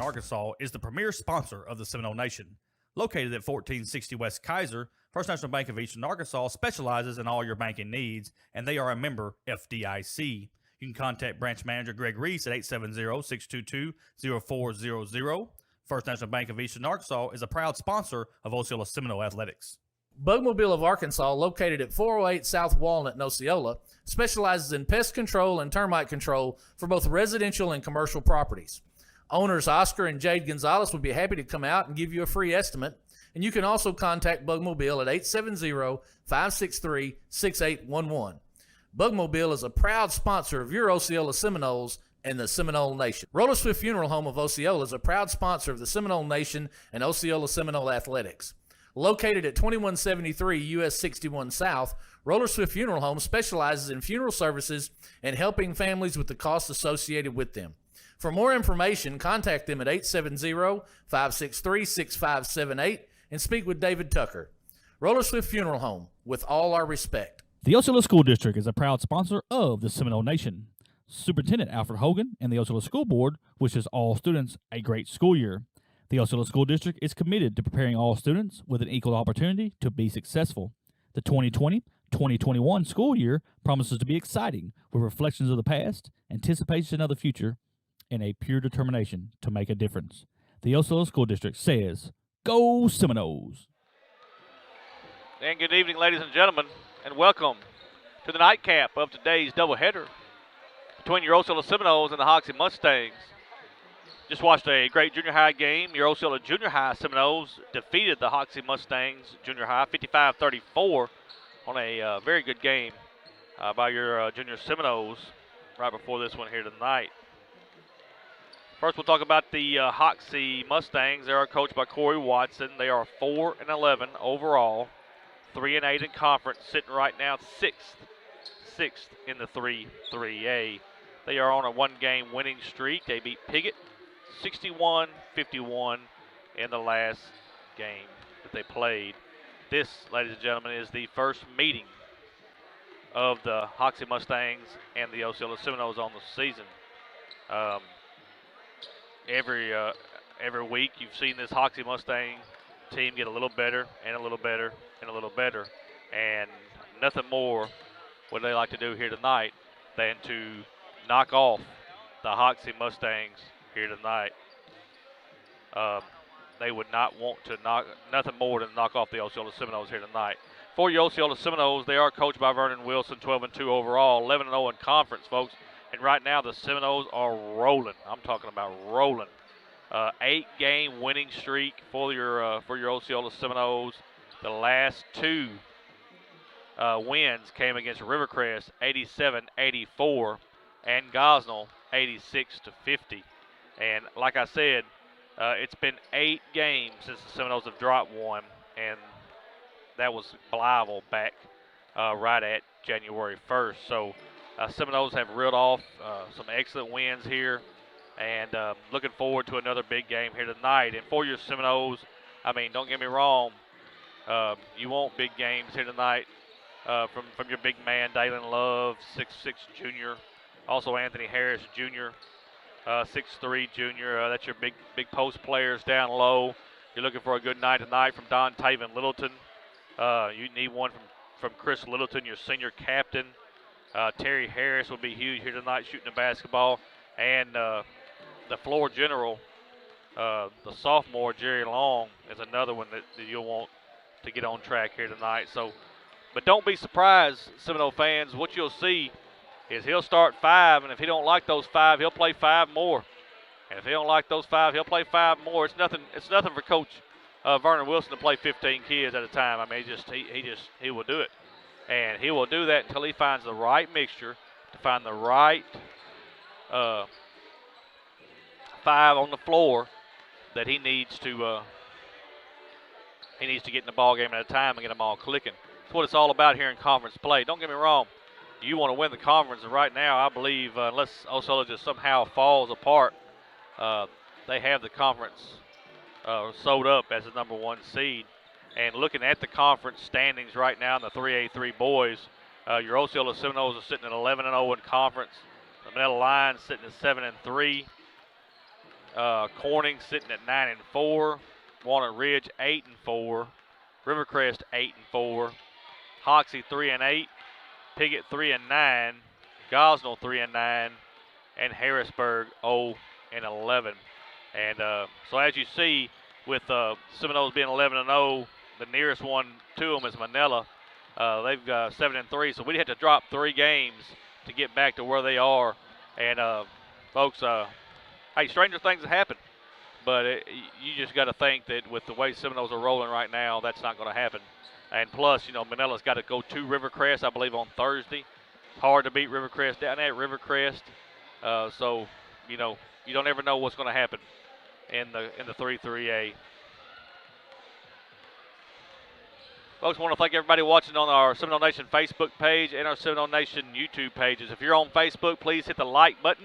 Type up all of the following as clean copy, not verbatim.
Arkansas, is the premier sponsor of the Seminole Nation. Located at 1460 West Kaiser, First National Bank of Eastern Arkansas specializes in all your banking needs, and they are a member FDIC. You can contact branch manager Greg Reese at 870-622-0400. First National Bank of Eastern Arkansas is a proud sponsor of Osceola Seminole Athletics. Bugmobile of Arkansas, located at 408 South Walnut in Osceola, specializes in pest control and termite control for both residential and commercial properties. Owners Oscar and Jade Gonzalez would be happy to come out and give you a free estimate, and you can also contact Bugmobile at 870-563-6811. Bugmobile is a proud sponsor of your Osceola Seminoles and the Seminole Nation. Roller Swift Funeral Home of Osceola is a proud sponsor of the Seminole Nation and Osceola Seminole Athletics. Located at 2173 US 61 South, Roller Swift Funeral Home specializes in funeral services and helping families with the costs associated with them. For more information, contact them at 870-563-6578 and speak with David Tucker. Roller Swift Funeral Home, with all our respect. The Osceola School District is a proud sponsor of the Seminole Nation. Superintendent Alfred Hogan and the Osceola School Board wishes all students a great school year. The Osceola School District is committed to preparing all students with an equal opportunity to be successful. The 2020-2021 school year promises to be exciting with reflections of the past, anticipation of the future, and a pure determination to make a difference. The Osceola School District says, Go Seminoles! And good evening, ladies and gentlemen, and welcome to the nightcap of today's doubleheader between your Osceola Seminoles and the Hoxie Mustangs. Just watched a great junior high game. Your Osceola Junior High Seminoles defeated the Hoxie Mustangs Junior High 55-34 on a very good game by your Junior Seminoles right before this one here tonight. First, we'll talk about the Hoxie Mustangs. They are coached by Corey Watson. They are 4-11 overall, 3-8 in conference, sitting right now sixth in the 3-3A. They are on a one-game winning streak. They beat Piggott 61-51 in the last game that they played. This, ladies and gentlemen, is the first meeting of the Hoxie Mustangs and the Osceola Seminoles on the season. Every week you've seen this Hoxie Mustang team get a little better and a little better and a little better, and nothing more would they like to do here tonight than to knock off the Hoxie Mustangs here tonight. They would not want to nothing more than knock off the Osceola Seminoles here tonight. For your Osceola Seminoles, they are coached by Vernon Wilson, 12-2 overall, 11-0 in conference, folks. And right now the Seminoles are rolling. I'm talking about rolling. 8-game winning streak for your Osceola Seminoles. The last two wins came against Rivercrest, 87-84, and Gosnell, 86-50. And like I said, it's been 8 games since the Seminoles have dropped one, and that was Blyville back right at January 1st. So Seminoles have reeled off some excellent wins here, and looking forward to another big game here tonight. And for your Seminoles, I mean, don't get me wrong, you want big games here tonight from your big man, Dalen Love, 6'6" junior. Also Anthony Harris Jr., 6'3" junior. That's your big post players down low. You're looking for a good night tonight from Don Taven Littleton. You need one from Chris Littleton, your senior captain. Terry Harris will be huge here tonight shooting the basketball. And the floor general, the sophomore, Jerry Long, is another one that you'll want to get on track here tonight. So, but don't be surprised, Seminole fans. What you'll see is he'll start 5, and if he don't like those 5, he'll play 5 more. And if he don't like those 5, he'll play 5 more. It's nothing for Coach Vernon Wilson to play 15 kids at a time. I mean, he will do it. And he will do that until he finds the right mixture, to find the right 5 on the floor that he needs to get in the ball game at a time and get them all clicking. That's what it's all about here in conference play. Don't get me wrong. You want to win the conference, and right now I believe unless Osceola just somehow falls apart, they have the conference sewed up as the number 1 seed. And looking at the conference standings right now in the 3A3 boys, your Osceola Seminoles are sitting at 11-0 in conference. The Middle Lions sitting at 7-3. Corning sitting at 9-4. Walnut Ridge 8-4. Rivercrest 8-4. Hoxie 3-8. Piggott 3-9. Gosnell 3-9. And Harrisburg 0-11. And so as you see, with Seminoles being 11-0, the nearest one to them is Manila. They've 7-3, so we'd have to drop 3 games to get back to where they are. And folks, hey, stranger things have happened, but you just got to think that with the way Seminoles are rolling right now, that's not going to happen. And plus, you know, Manila's got to go to Rivercrest, I believe, on Thursday. It's hard to beat Rivercrest down there at Rivercrest. So, you know, you don't ever know what's going to happen in the 3-3A. Folks, I want to thank everybody watching on our Seminole Nation Facebook page and our Seminole Nation YouTube pages. If you're on Facebook, please hit the like button.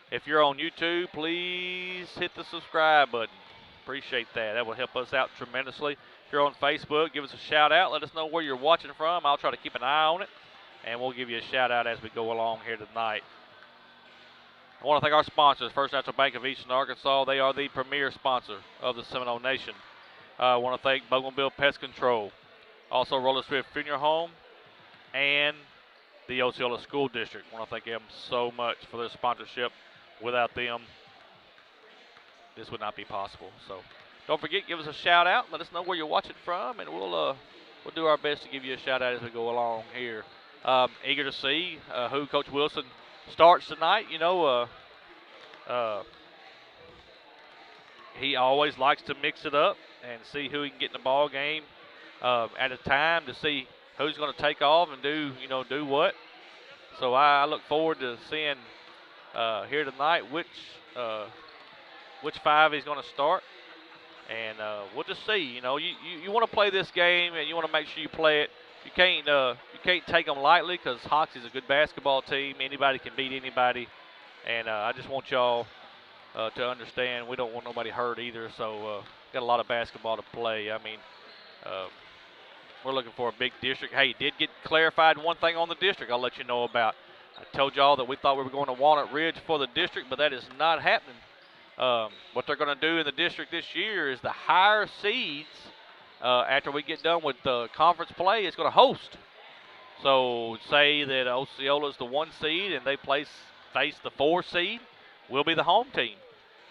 If you're on YouTube, please hit the subscribe button. Appreciate that. That will help us out tremendously. If you're on Facebook, give us a shout out. Let us know where you're watching from. I'll try to keep an eye on it, and we'll give you a shout out as we go along here tonight. I want to thank our sponsors, First National Bank of Eastern Arkansas. They are the premier sponsor of the Seminole Nation. I want to thank Bugmobile Pest Control. Also, Roller Swift Funeral Home and the Osceola School District. I want to thank them so much for their sponsorship. Without them, this would not be possible. So don't forget, give us a shout out. Let us know where you're watching from, and we'll do our best to give you a shout out as we go along here. Eager to see who Coach Wilson starts tonight. You know, he always likes to mix it up and see who he can get in the ball game at a time to see who's going to take off and do what. So I look forward to seeing here tonight which 5 he's going to start, and we'll just see. You know, you want to play this game, and you want to make sure you play it. You can't take them lightly, because Hoxie's a good basketball team. Anybody can beat anybody, and I just want y'all to understand we don't want nobody hurt either. So got a lot of basketball to play. I mean, we're looking for a big district. Hey, did get clarified one thing on the district I'll let you know about. I told y'all that we thought we were going to Walnut Ridge for the district, but that is not happening. What they're going to do in the district this year is the higher seeds, after we get done with the conference play, is going to host. So say that Osceola is the 1 seed and they face the 4 seed, we'll be the home team.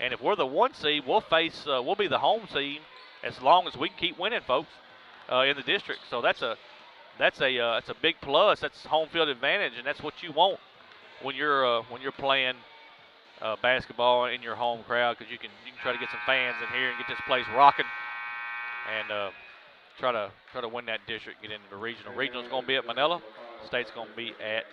And if we're the 1 seed, we'll be the home seed as long as we can keep winning, folks, in the district. So that's a big plus. That's home field advantage, and that's what you want when you're playing basketball in your home crowd, because you can try to get some fans in here and get this place rocking, and try to win that district, get into the regional. Regional's going to be at Manila. State's going to be at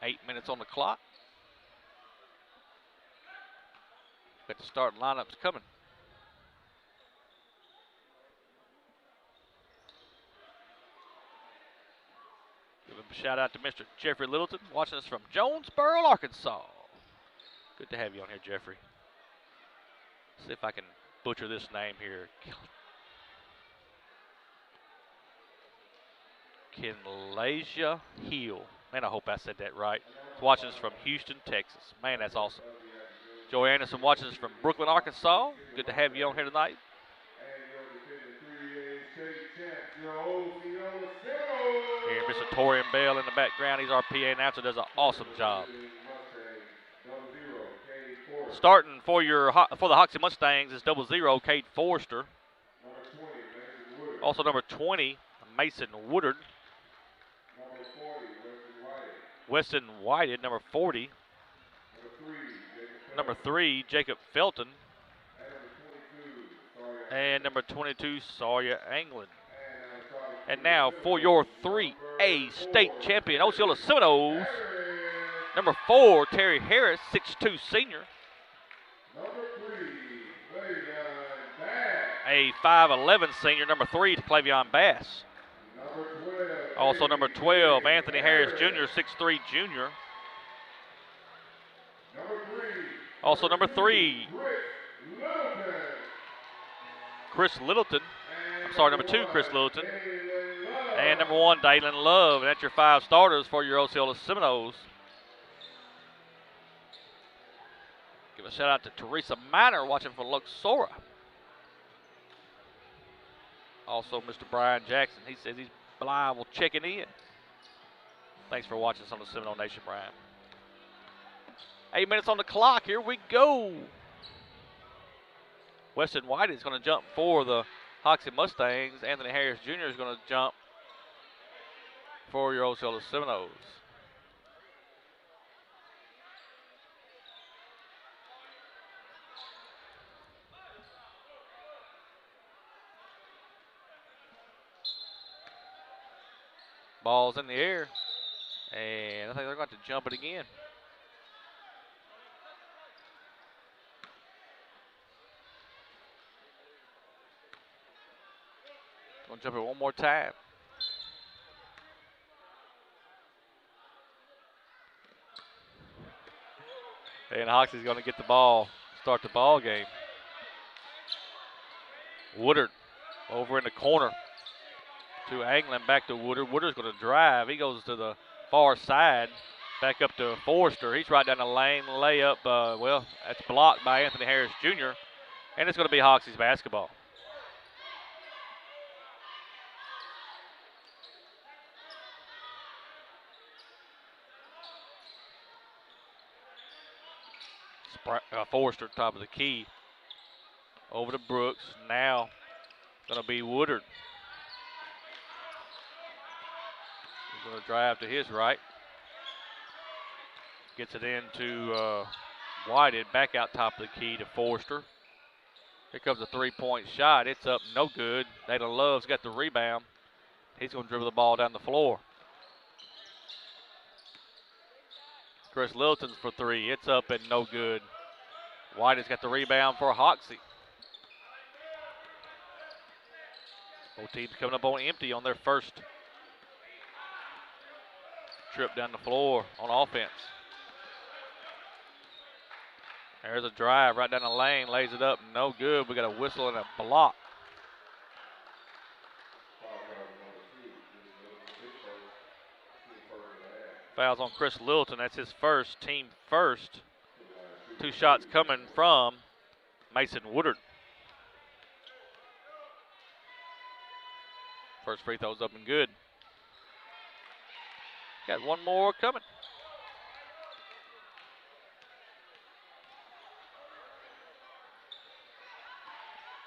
eight minutes on the clock. Got the starting lineups coming. Give a shout out to Mr. Jeffrey Littleton, watching us from Jonesboro, Arkansas. Good to have you on here, Jeffrey. See if I can butcher this name here. Kinlasia Hill. Man, I hope I said that right. He's watching us from Houston, Texas. Man, that's awesome. Joe Anderson watches us from Brooklyn, Arkansas. Good to have you on here tonight. Here, Mr. Torian Bell in the background. He's our PA announcer. Does an awesome job. Starting for the Hoxie Mustangs is 00 Cade Forrester. Also number 20, Mason Woodard. Weston Whited, number 40. Number 3, Jacob Felton. And number 22, Sawyer Anglin. And now for your 3A state champion, Osceola Seminoles, number 4, Terry Harris, 6'2" senior. A 5'11" senior, number 3, Clavion Bass. Also number 12, Anthony Harris Jr., 6'3" junior. Also number 3, Chris Littleton. I'm sorry, number 2, Chris Littleton. And number 1, Dalen Love. And that's your 5 starters for your Osceola Seminoles. Give a shout out to Teresa Miner watching for Luxora. Also, Mr. Brian Jackson. He says he's live checking in. Thanks for watching us on the Seminole Nation, Brian. 8 minutes on the clock. Here we go. Weston White is going to jump for the Hoxie Mustangs. Anthony Harris Jr. is going to jump for your Osceola Seminoles. Ball's in the air, and I think they're going to jump it again. Going to jump it one more time. And Hoxie's going to get the ball, start the ball game. Woodard over in the corner. To Anglin, back to Woodard. Woodard's going to drive. He goes to the far side, back up to Forrester. He's right down the lane, layup. Well, that's blocked by Anthony Harris Jr., and it's going to be Hoxie's basketball. Forrester, top of the key. Over to Brooks. Now, going to be Woodard. He's going to drive to his right. Gets it into Whited. Back out top of the key to Forrester. Here comes a three-point shot. It's up, no good. Dalen Love's got the rebound. He's going to dribble the ball down the floor. Chris Littleton's for three. It's up and no good. White has got the rebound for Hoxie. Both teams coming up on empty on their first trip down the floor on offense. There's a drive right down the lane, lays it up, no good. We got a whistle and a block. Fouls on Chris Littleton. That's his first, team first. 2 shots coming from Mason Woodard. First free throw's up and good. Got one more coming.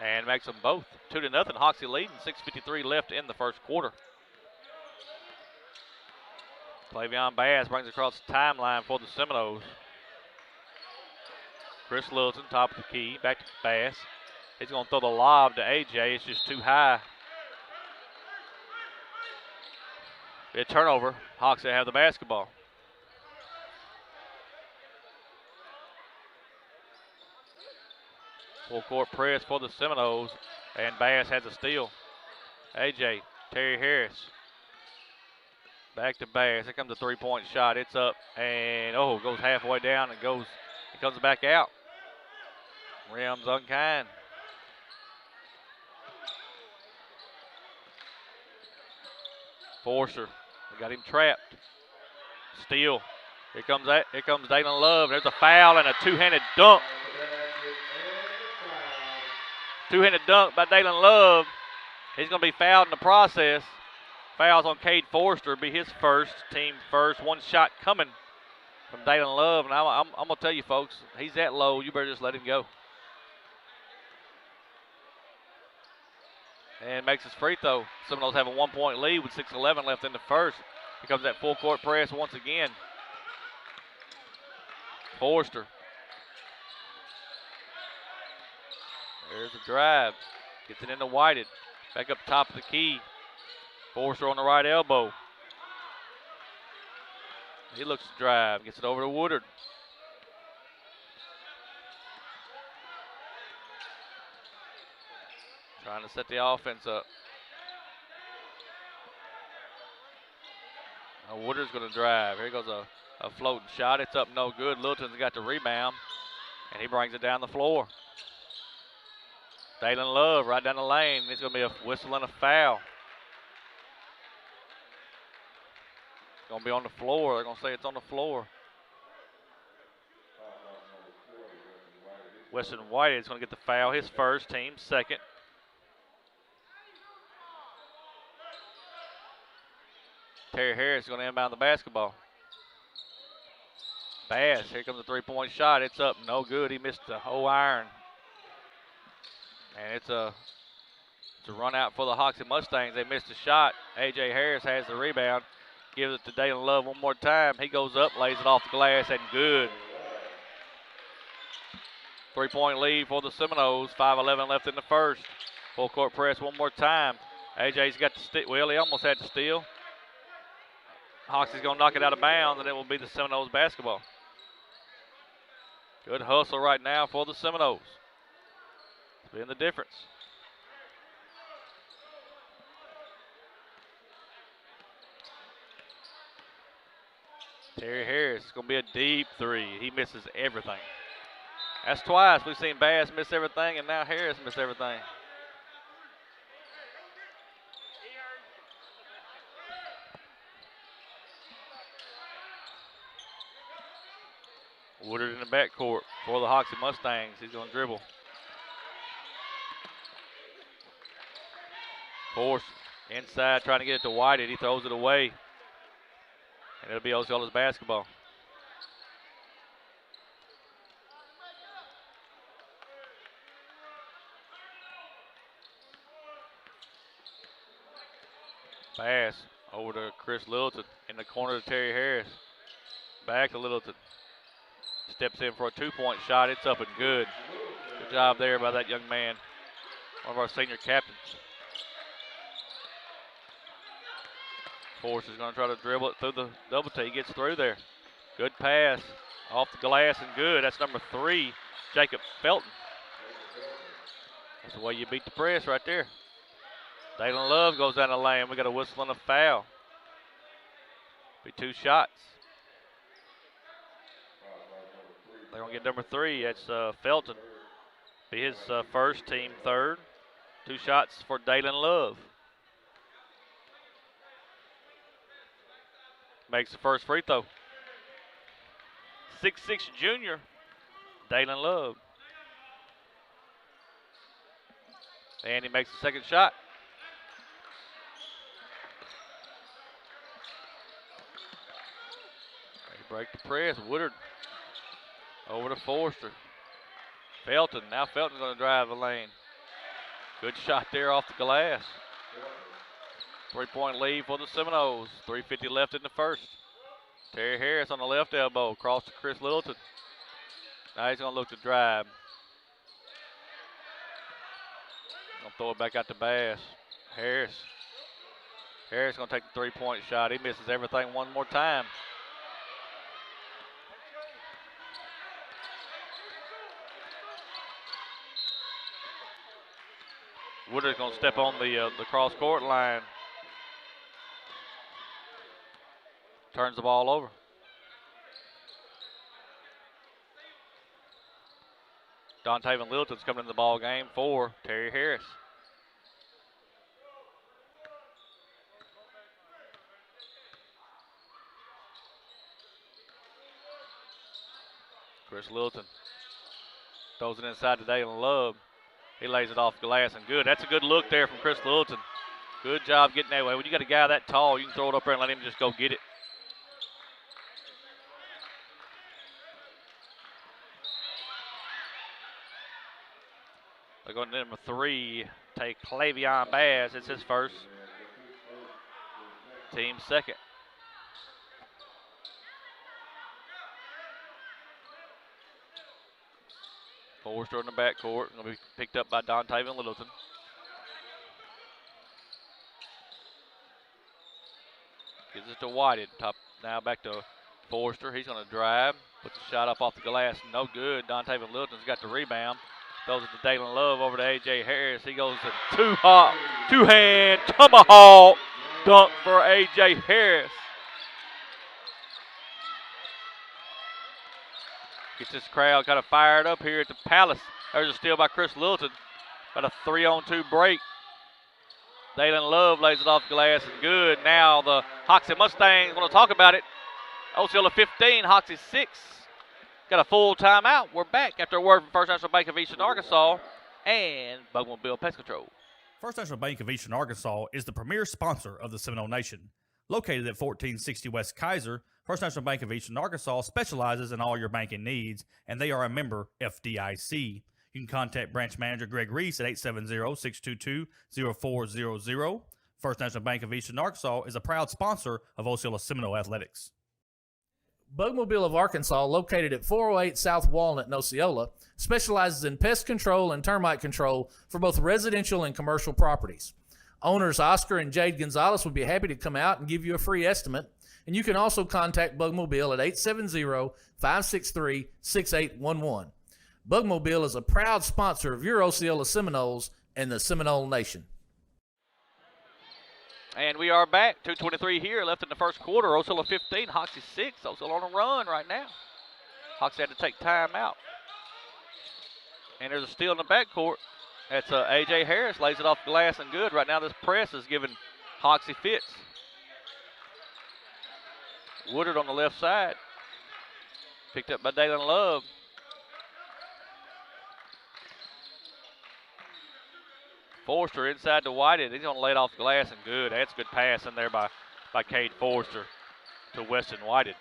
And makes them both 2-0. Hoxie leading, 6:53 left in the first quarter. Clavion Bass brings across the timeline for the Seminoles. Chris Littleton, top of the key, back to Bass. He's going to throw the lob to AJ. It's just too high. Be a turnover. Hoxie have the basketball. Full court press for the Seminoles, and Bass has a steal. AJ, Terry Harris. Back to Bass. Here comes a three-point shot. It's up, and goes halfway down and it comes back out. Rim's unkind. Forcer, we got him trapped. Steal. Here comes Dalen Love. There's a foul and a two-handed dunk. Two-handed dunk by Dalen Love. He's going to be fouled in the process. Fouls on Cade Forrester, be his first, team first. One shot coming from Dalen Love, and I'm going to tell you, folks, he's that low, you better just let him go. And makes his free throw. Seminoles have a 1-point lead with 6:11 left in the first. Here comes that full court press once again. Forrester. There's a drive. Gets it into Whited. Back up top of the key. Forrester on the right elbow. He looks to drive. Gets it over to Woodard. Trying to set the offense up. Now Woodard's going to drive. Here goes a floating shot. It's up no good. Littleton's got the rebound, and he brings it down the floor. Dalen Love right down the lane. It's going to be a whistle and a foul. going to be on the floor. They're going to say it's on the floor. Weston White is going to get the foul, his first, team second. Terry Harris is going to inbound the basketball. Bass, here comes a three-point shot. It's up, no good. He missed the whole iron. And it's a run out for the Hoxie Mustangs. They missed a shot. A.J. Harris has the rebound. Gives it to Dalen Love one more time. He goes up, lays it off the glass, and good. 3-point lead for the Seminoles. 5:11 left in the first. Full court press one more time. A.J.'s got the steal. Well, he almost had to steal. Hoxie's going to knock it out of bounds, and it will be the Seminoles basketball. Good hustle right now for the Seminoles. It's been the difference. Terry Harris is going to be a deep three. He misses everything. That's twice. We've seen Bass miss everything, and now Harris miss everything. Woodard in the backcourt for the Hoxie Mustangs. He's going to dribble. Force inside, trying to get it to Whited. He throws it away. And it'll be Osceola's basketball. Pass over to Chris Littleton in the corner to Terry Harris. Back to Littleton. Steps in for a two-point shot. It's up and good. Good job there by that young man, one of our senior captains. Force is going to try to dribble it through the double T. He gets through there. Good pass off the glass and good. That's number 3, Jacob Felton. That's the way you beat the press right there. Dalen Love goes down the lane. We got a whistle and a foul. Be 2 shots. They're going to get number 3. That's Felton. Be his first, team third. 2 shots for Dalen Love. Makes the first free throw. 6'6" junior, Dalen Love. And he makes the second shot. They break the press. Woodard over to Forster. Felton. Now Felton's going to drive the lane. Good shot there off the glass. 3-point lead for the Seminoles. 3:50 left in the first. Terry Harris on the left elbow. Across to Chris Littleton. Now he's going to look to drive. Going to throw it back out to Bass. Harris. Harris going to take the 3-point shot. He misses everything one more time. Woodard's going to step on the cross-court line. Turns the ball over. Dontavian Littleton's coming in the ball game for Terry Harris. Chris Littleton throws it inside to Dalen Love. He lays it off the glass and good. That's a good look there from Chris Littleton. Good job getting that way. When you got a guy that tall, you can throw it up there and let him just go get it. They're going to number 3, take Clavion Bass. It's his first. Team second. Forster in the backcourt. Going to be picked up by Dontavian Littleton. Gives it to Whited. Top now back to Forster. He's going to drive. Puts the shot up off the glass. No good. Dontavian Littleton's got the rebound. Throws it to Dalen Love over to A.J. Harris. He goes to two-hand tomahawk dunk for A.J. Harris. Gets this crowd kind of fired up here at the Palace. There's a steal by Chris Littleton. About a 3-on-2 break. Dalen Love lays it off glass and good. Now the Hoxie Mustangs want to talk about it. Osceola 15, Hoxie 6. Got a full timeout. We're back after a word from First National Bank of Eastern Arkansas and Bugmobile Pest Control. First National Bank of Eastern Arkansas is the premier sponsor of the Seminole Nation. Located at 1460 West Kaiser, First National Bank of Eastern Arkansas specializes in all your banking needs, and they are a member FDIC. You can contact branch manager Greg Reese at 870-622-0400. First National Bank of Eastern Arkansas is a proud sponsor of Osceola Seminole Athletics. Bugmobile of Arkansas, located at 408 South Walnut in Osceola, specializes in pest control and termite control for both residential and commercial properties. Owners Oscar and Jade Gonzalez would be happy to come out and give you a free estimate, and you can also contact Bugmobile at 870-563-6811. Bugmobile is a proud sponsor of your Osceola Seminoles and the Seminole Nation. And we are back. 2:23 here left in the first quarter. Osceola 15, Hoxie 6. Osceola on a run right now. Hoxie had to take time out. And there's a steal in the backcourt. That's A.J. Harris, lays it off the glass and good. Right now this press is giving Hoxie fits. Woodard on the left side. Picked up by Dalen Love. Forster inside to Whited. He's going to lay it off the glass and good. That's a good pass in there by Cade Forster to Weston Whited.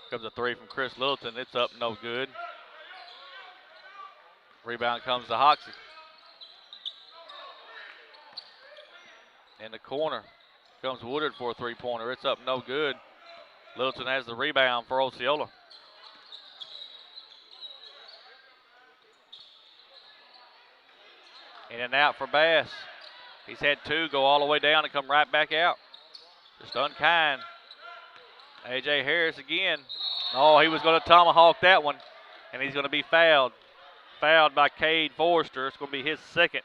Comes a three from Chris Littleton. It's up, no good. Rebound comes to Hoxie. In the corner comes Woodard for a three-pointer. It's up, no good. Littleton has the rebound for Osceola. In and out for Bass. He's had two go all the way down and come right back out. Just unkind. A.J. Harris again. Oh, he was going to tomahawk that one, and he's going to be fouled. Fouled by Cade Forster. It's going to be his second.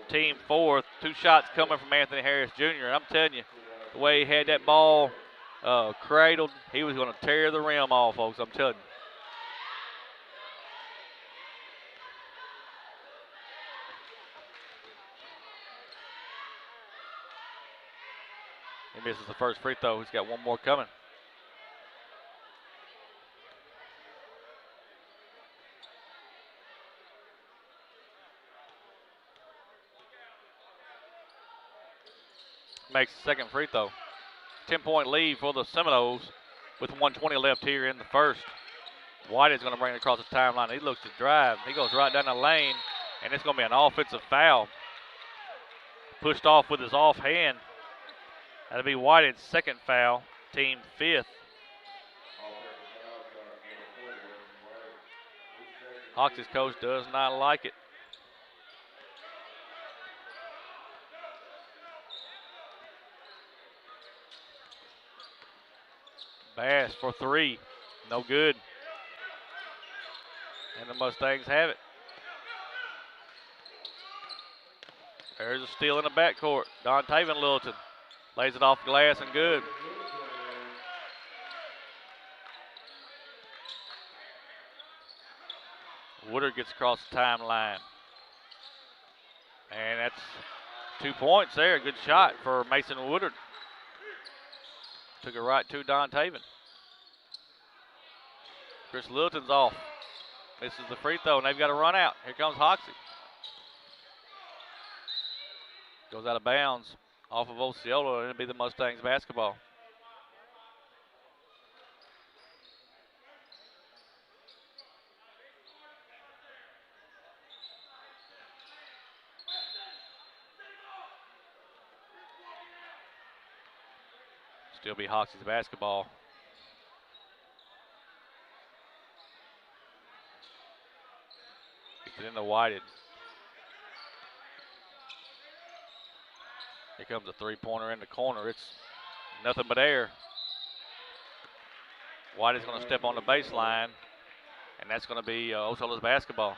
Team fourth. 2 shots coming from Anthony Harris Jr. And I'm telling you, the way he had that ball cradled, he was going to tear the rim off, folks. I'm telling you. He misses the first free throw. He's got one more coming. Makes the second free throw. 10-point lead for the Seminoles with 1:20 left here in the first. White is going to bring it across the timeline. He looks to drive. He goes right down the lane, and it's going to be an offensive foul. Pushed off with his offhand. That'll be White's second foul, team fifth. Hoxie's coach does not like it. Bass for three, no good. And the Mustangs have it. There's a steal in the backcourt. Dontavian Littleton lays it off glass and good. Woodard gets across the timeline. And that's 2 points there. Good shot for Mason Woodard. Took it right to Dontavian. Chris Littleton's off. Misses the free throw, and they've got to run out. Here comes Hoxie. Goes out of bounds off of Osceola, and it'll be the Mustangs basketball. Still be Hoxie's basketball. Gets it into Whited. Here comes a three-pointer in the corner. It's nothing but air. White is going to step on the baseline, and that's going to be Osceola's basketball.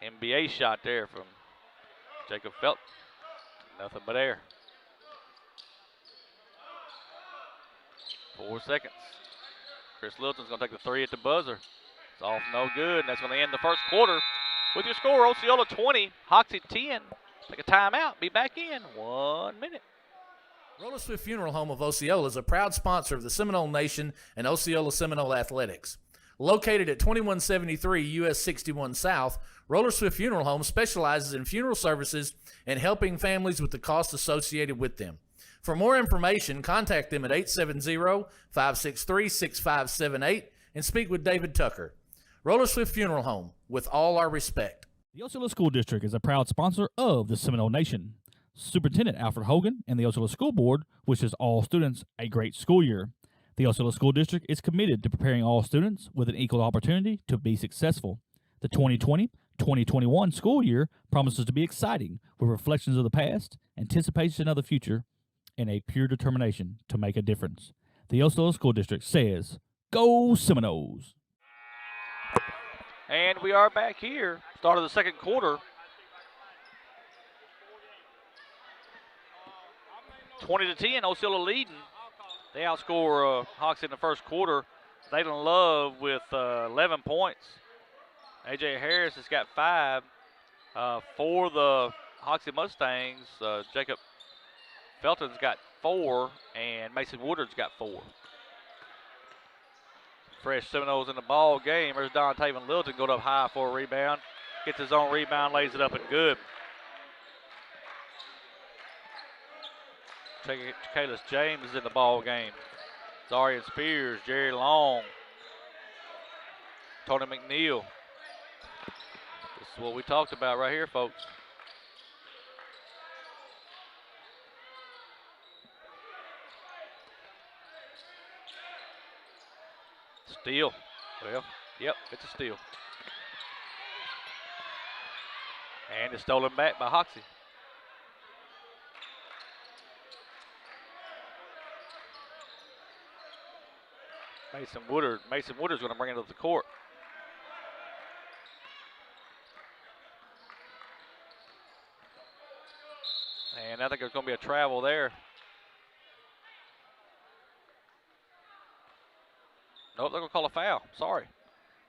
NBA shot there from Jacob Felton. Nothing but air. 4 seconds. Chris Littleton's going to take the three at the buzzer. It's off, no good, and that's going to end the first quarter. With your score, Osceola 20, Hoxie 10. Take a timeout, be back in 1 minute. Roller Swift Funeral Home of Osceola is a proud sponsor of the Seminole Nation and Osceola Seminole Athletics. Located at 2173 US 61 South, Roller Swift Funeral Home specializes in funeral services and helping families with the costs associated with them. For more information, contact them at 870-563-6578 and speak with David Tucker. Roller Swift Funeral Home, with all our respect. The Osceola School District is a proud sponsor of the Seminole Nation. Superintendent Alfred Hogan and the Osceola School Board wishes all students a great school year. The Osceola School District is committed to preparing all students with an equal opportunity to be successful. The 2020-2021 school year promises to be exciting with reflections of the past, anticipation of the future, and a pure determination to make a difference. The Osceola School District says, "Go Seminoles!" And we are back here. Start of the second quarter. 20-10, Osceola leading. They outscore Hoxie in the first quarter. Thayden Love with 11 points. A.J. Harris has got 5. For the Hoxie Mustangs, Jacob Felton's got 4, and Mason Woodard's got 4. Fresh Seminoles in the ball game. There's Don Taven Littleton going up high for a rebound. Gets his own rebound, lays it up and good. Kalis James is in the ball game. Zarian Spears, Jerry Long, Tony McNeil. This is what we talked about right here, folks. Steal. Well, yep, it's a steal. And it's stolen back by Hoxie. Mason Woodard's going to bring it up the court. And I think there's going to be a travel there. Nope, they're going to call a foul. Sorry.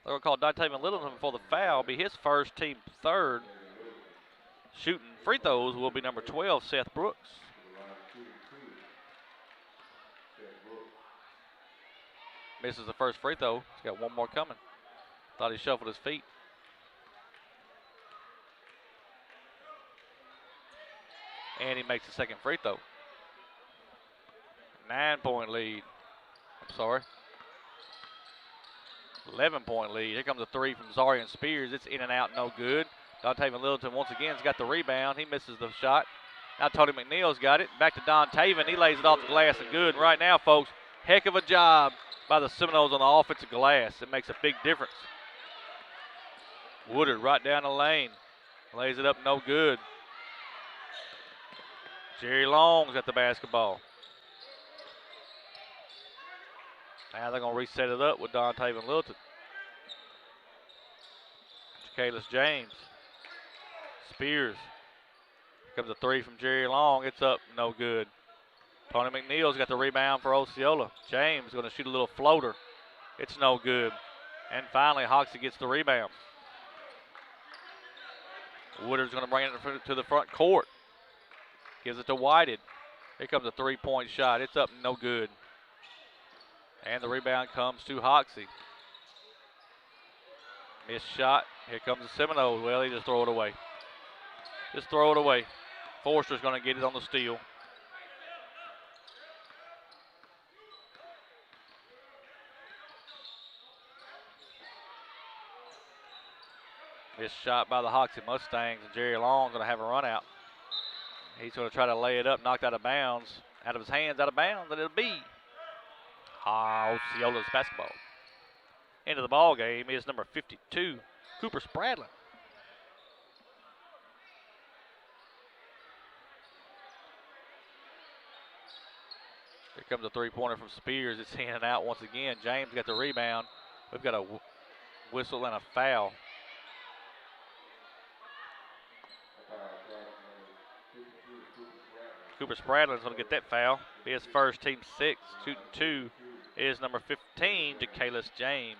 They're going to call Dontavian Littleton for the foul. Be his first, team third. Shooting free throws will be number 12, Seth Brooks. Misses the first free throw. He's got one more coming. Thought he shuffled his feet. And he makes the second free throw. 9-point lead. I'm sorry. 11-point lead. Here comes a three from Zarian Spears. It's in and out, no good. Dontavian Littleton once again has got the rebound. He misses the shot. Now Tony McNeil's got it. Back to Don Taven. He lays it off the glass and good. And right now, folks, heck of a job by the Seminoles on the offensive glass. It makes a big difference. Woodard right down the lane. Lays it up, no good. Jerry Long's got the basketball. Now they're going to reset it up with Don Taven Littleton. Kalis James. Spears. Here comes a three from Jerry Long. It's up, no good. Tony McNeil's got the rebound for Osceola. James going to shoot a little floater. It's no good. And finally, Hoxie gets the rebound. Woodard's going to bring it to the front court. Gives it to Whited. Here comes a three-point shot. It's up, no good. And the rebound comes to Hoxie. Missed shot. Here comes the Seminoles. Well, he just throw it away. Just throw it away. Forster's going to get it on the steal. Missed shot by the Hoxie Mustangs, and Jerry Long's going to have a run out. He's going to try to lay it up, knocked out of bounds. Out of his hands, out of bounds, and it'll be Osceola's basketball. Into the ball game is number 52, Cooper Spradlin. Here comes a three-pointer from Spears. It's in and out once again. James got the rebound. We've got a whistle and a foul. Cooper Spradlin's going to get that foul. Be his first, team 6, shooting 2. is number 15, Ja'Kalis James.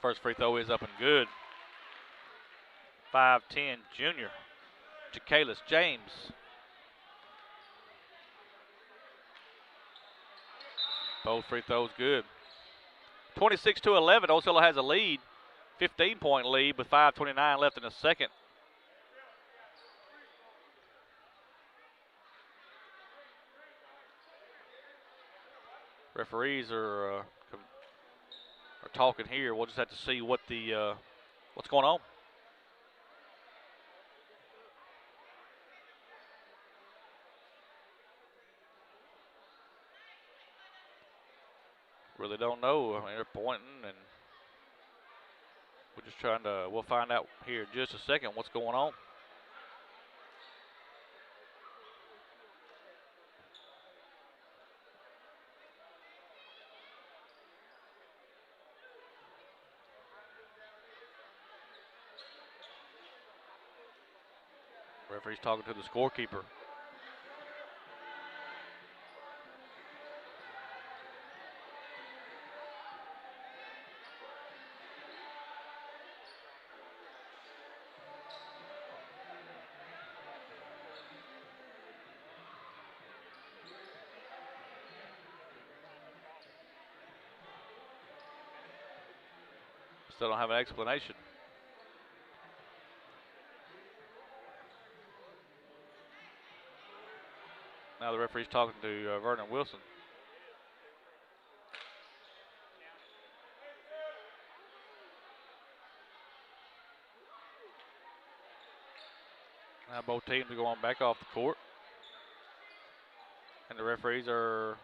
First free throw is up and good. 5'10" junior, Ja'Kalis James. Both free throws good. 26-11, Osceola has a lead. 15-point lead with 5:29 left in the second. Referees are talking here. We'll just have to see what the what's going on. Really don't know. I mean, they're pointing, and we're just trying to. We'll find out here in just a second what's going on. Referee's talking to the scorekeeper. Still don't have an explanation. Now the referee's talking to Vernon Wilson. Now both teams are going back off the court. And the referees are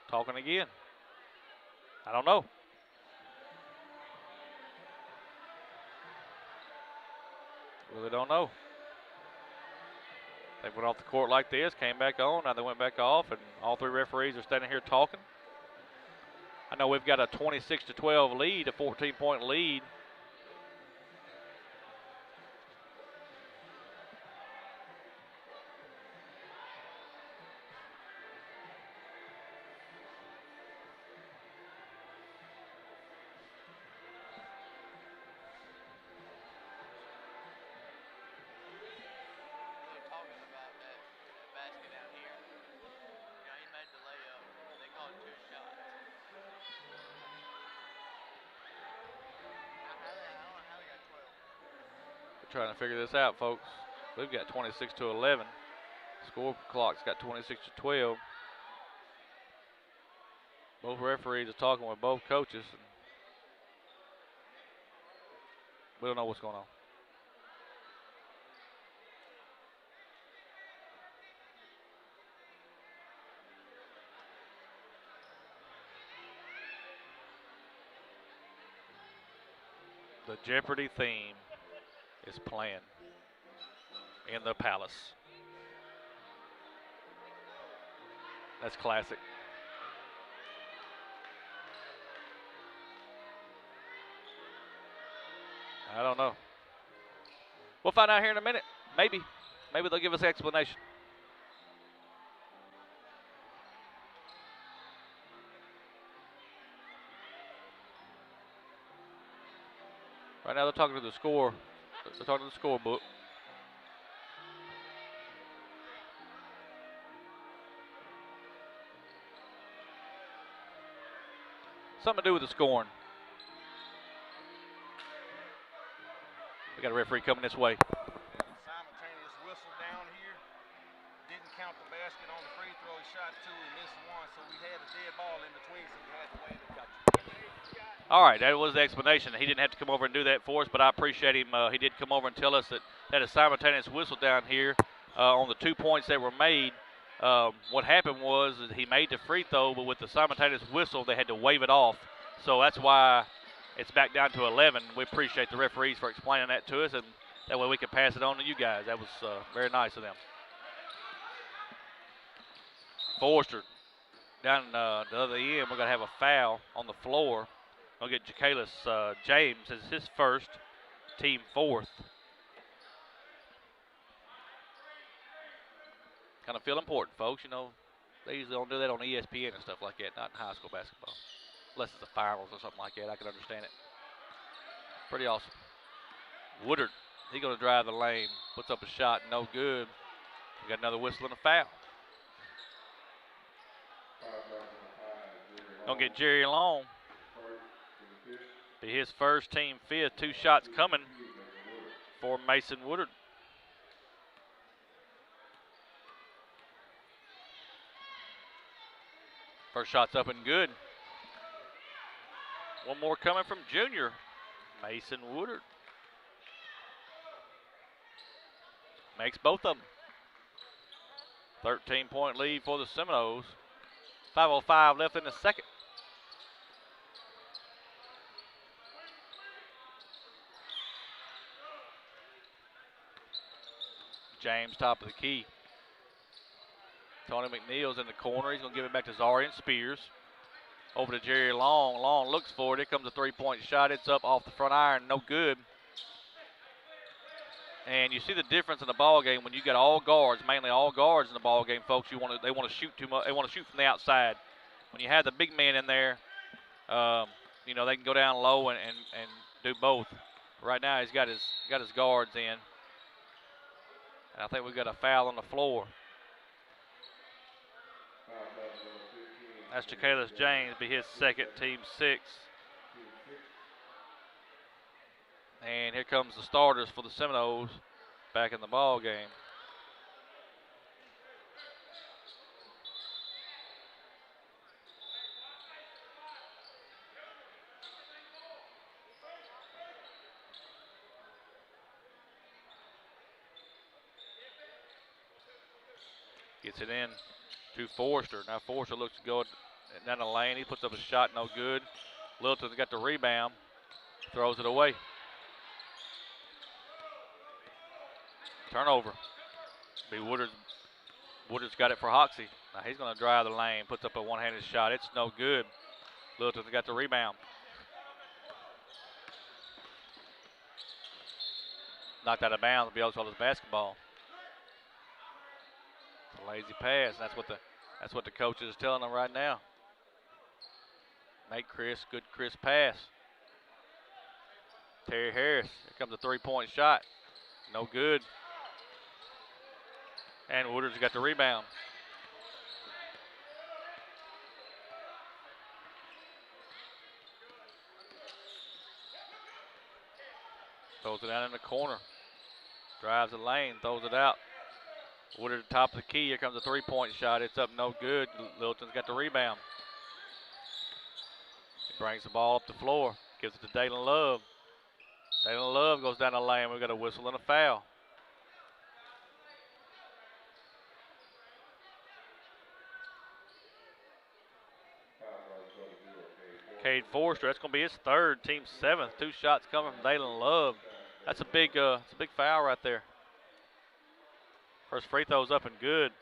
talking again. I don't know. Really don't know. They went off the court like this, came back on, now they went back off, and all three referees are standing here talking. I know we've got a 26-12 lead, a 14-point lead. Trying to figure this out, folks. We've got 26-11. Score clock's got 26-12. Both referees are talking with both coaches. And we don't know what's going on. The Jeopardy theme is playing in the Palace. That's classic. I don't know. We'll find out here in a minute. Maybe they'll give us an explanation. Right now they're talking to the score. They're talking to the scorebook. Something to do with the scoring. We got a referee coming this way. Simultaneous whistle down here. Didn't count the basket on the free throw. He shot two and missed one, so we had a dead ball in between, so we had to wait and got you. All right, that was the explanation. He didn't have to come over and do that for us, but I appreciate him. He did come over and tell us that had a simultaneous whistle down here on the 2 points that were made. What happened was that he made the free throw, but with the simultaneous whistle, they had to wave it off. So that's why it's back down to 11. We appreciate the referees for explaining that to us, and that way we can pass it on to you guys. That was very nice of them. Forster down the other end. We're going to have a foul on the floor. I'll get Ja'Kalis James as his first. team fourth. Kind of feel important, folks. You know, they usually don't do that on ESPN and stuff like that, not in high school basketball. Unless it's the finals or something like that, I can understand it. Pretty awesome. Woodard, he's going to drive the lane, puts up a shot, no good. We got another whistle and a foul. Gonna get Jerry Long. Be his first, team fifth. 2 shots coming for Mason Woodard. First shot's up and good. One more coming from junior Mason Woodard. Makes both of them. 13-point lead for the Seminoles. 5:05 left in the second. James, top of the key. Tony McNeil's in the corner. He's going to give it back to Zarian Spears. Over to Jerry Long. Long looks for it. Here comes a 3-point shot. It's up off the front iron. No good. And you see the difference in the ball game when you got all guards, mainly all guards in the ball game, folks. They want to shoot too much. They want to shoot from the outside. When you have the big man in there, you know, they can go down low and do both. Right now, he's got his guards in, and I think we've got a foul on the floor. That's Jacalus James, be his second, team 6. And here comes the starters for the Seminoles back in the ball game. Gets it in to Forrester. Now Forrester looks to go down the lane. He puts up a shot, no good. Littleton's got the rebound, throws it away. Turnover. Be Woodard's got it for Hoxie. Now he's going to drive the lane, puts up a one-handed shot. It's no good. Littleton's got the rebound. Knocked out of bounds. Be Osceola's basketball. It's a lazy pass. That's what the coach is telling them right now. Make good crisp pass. Terry Harris. Here comes a 3-point shot. No good. And Woodard's got the rebound. Throws it down in the corner. Drives the lane, throws it out. Woodard at the top of the key. Here comes a 3-point shot. It's up, no good. Littleton's got the rebound. He brings the ball up the floor. Gives it to Dalen Love. Dalen Love goes down the lane. We've got a whistle and a foul. Cade Forrester, that's going to be his third, team 7th. 2 shots coming from Dalen Love. That's a big foul right there. First free throw's up and good.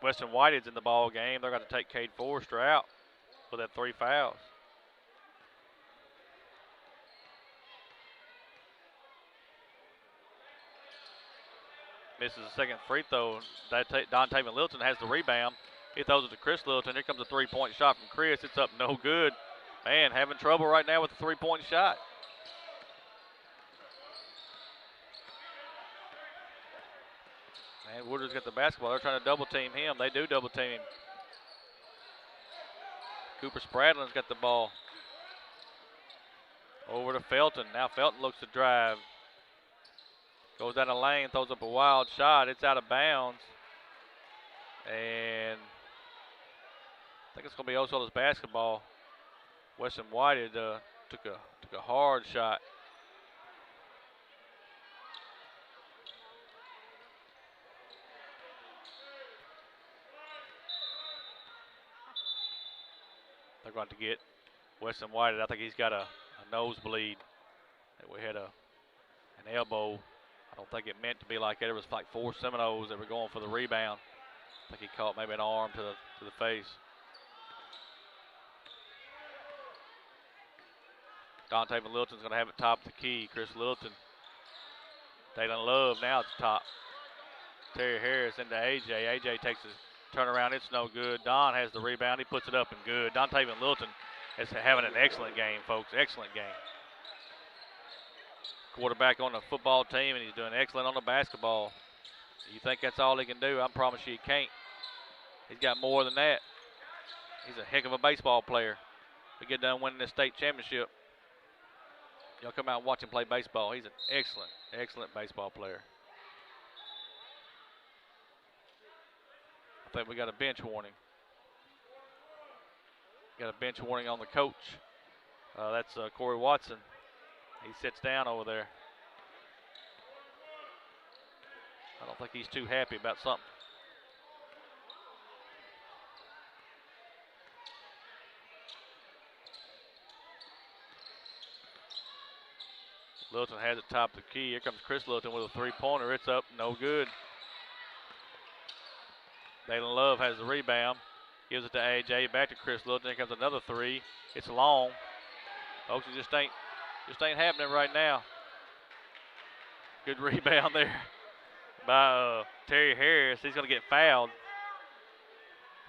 Weston Whitehead's in the ball game. They're going to take Cade Forrester out with that 3 fouls. Misses the second free throw. Don Taven Littleton has the rebound. He throws it to Chris Littleton. Here comes a 3-point shot from Chris. It's up, no good. Man, having trouble right now with the 3-point shot. And Woodard's got the basketball. They're trying to double team him. They do double team him. Cooper Spradlin's got the ball. Over to Felton. Now Felton looks to drive. Goes down the lane, throws up a wild shot. It's out of bounds. And I think it's going to be Osceola's basketball. Weston Whitehead took a hard shot. They're going to get Weston Whitehead. I think he's got a nosebleed. We had an elbow. I don't think it meant to be like that. It was like 4 Seminoles that were going for the rebound. I think he caught maybe an arm to the face. Dante Van Littleton's going to have it top of the key. Chris Littleton. Dalen Love now at the top. Terry Harris into AJ. AJ takes a turnaround. It's no good. Don has the rebound. He puts it up and good. Dante Van Littleton is having an excellent game, folks. Excellent game. Quarterback on the football team, and he's doing excellent on the basketball. You think that's all he can do? I promise you he can't. He's got more than that. He's a heck of a baseball player. We get done winning the state championship. Y'all come out and watch him play baseball. He's an excellent, excellent baseball player. I think we got a bench warning. Got a bench warning on the coach. That's Corey Watson. He sits down over there. I don't think he's too happy about something. Littleton has it top of the key. Here comes Chris Littleton with a three-pointer. It's up, no good. Dalen Love has the rebound. Gives it to AJ, back to Chris Littleton. Here comes another three. It's long. Folks, it just ain't happening right now. Good rebound there by Terry Harris. He's going to get fouled.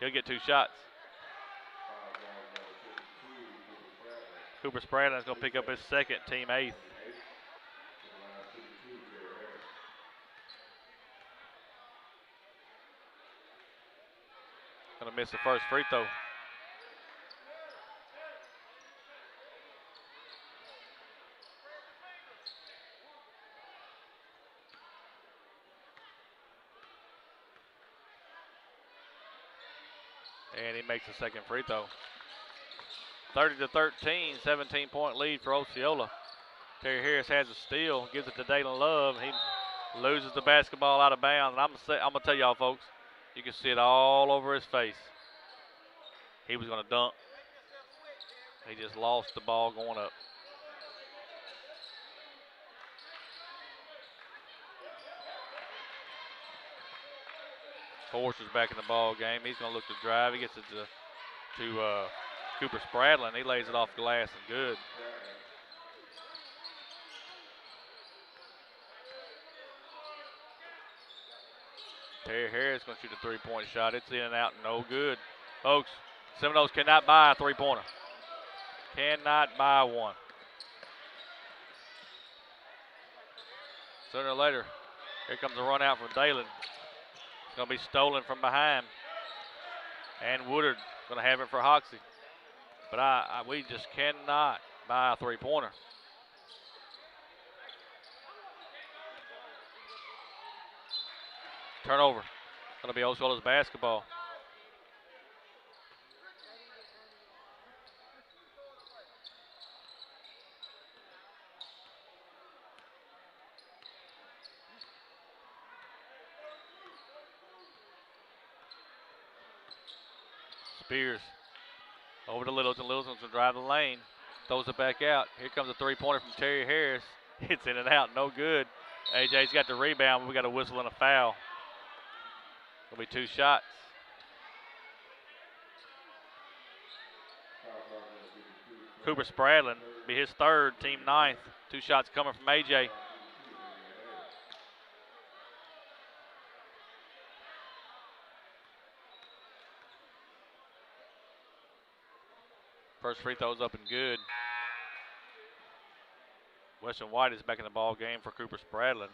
He'll get 2 shots. Cooper Spradlin's going to pick up his second, team 8th. Going to miss the first free throw. And he makes the second free throw. 30-13, 17-point lead for Osceola. Terry Harris has a steal, gives it to Dalen Love. He loses the basketball out of bounds. And I'm gonna tell y'all, folks, you can see it all over his face. He was gonna dunk. He just lost the ball going up. Forster's back in the ball game. He's going to look to drive. He gets it to Cooper Spradlin. He lays it off glass and good. Terry Harris going to shoot a three-point shot. It's in and out, no good. Folks, Seminoles cannot buy a three-pointer. Cannot buy one. Sooner or later, here comes a run out from Dalen. It's going to be stolen from behind. And Woodard going to have it for Hoxie. But we just cannot buy a three-pointer. Turnover. Going to be Osceola's basketball. Spears over to Littleton. Littleton's going to drive the lane. Throws it back out. Here comes a three-pointer from Terry Harris. It's in and out. No good. AJ's got the rebound, but we got a whistle and a foul. It'll be two shots. Cooper Spradlin be his third, team ninth. Two shots coming from AJ. First free throw's up and good. Weston White is back in the ball game for Cooper Spradlin.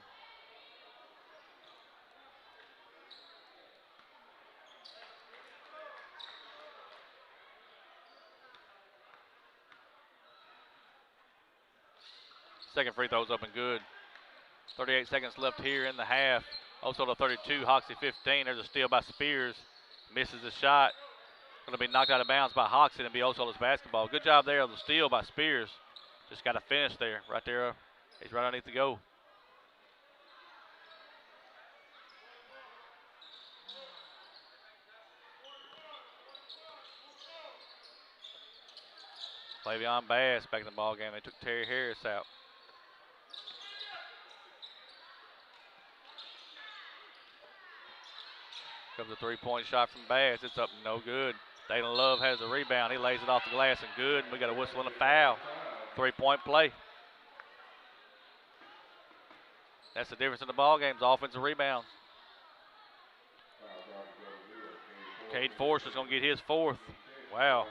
Second free throw's up and good. 38 seconds left here in the half. Osceola 32, Hoxie 15. There's a steal by Spears. Misses the shot. Going to be knocked out of bounds by Hoxie and be Osceola's basketball. Good job there on the steal by Spears. Just got to finish there. Right there. He's right underneath the goal. Flavion Bass back in the ball game. They took Terry Harris out. Comes a three-point shot from Bass. It's up, no good. Dalen Love has the rebound. He lays it off the glass and good. And we got a whistle and a foul. Three-point play. That's the difference in the ball games, offensive rebounds. Cade Forster's going to get his fourth. Wow.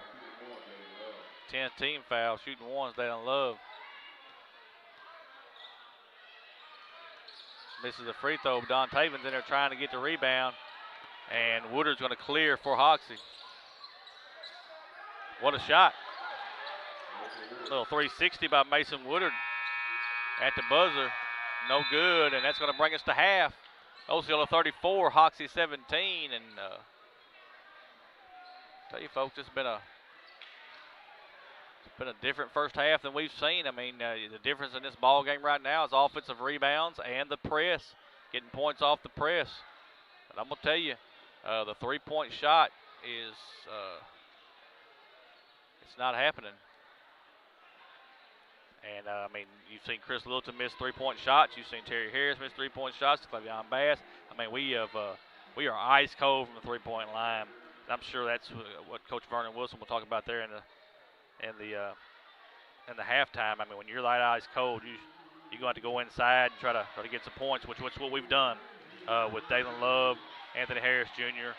10th team foul. Shooting ones, Dalen Love. Misses a free throw. Don Taven's in there trying to get the rebound. And Woodard's going to clear for Hoxie. What a shot. Little 360 by Mason Woodard at the buzzer. No good, and that's going to bring us to half. Osceola 34, Hoxie 17, and tell you folks, it's been a different first half than we've seen. I mean, the difference in this ball game right now is offensive rebounds and the press, getting points off the press. But I'm going to tell you, the three-point shot is it's not happening. And, I mean, you've seen Chris Littleton miss three-point shots. You've seen Terry Harris miss three-point shots. Clevion Bass. I mean, we are ice cold from the three-point line. And I'm sure that's what Coach Vernon Wilson will talk about there in the halftime. I mean, when you're that ice cold, you're going to have to go inside and try to get some points, which is what we've done with Dalen Love, Anthony Harris Jr.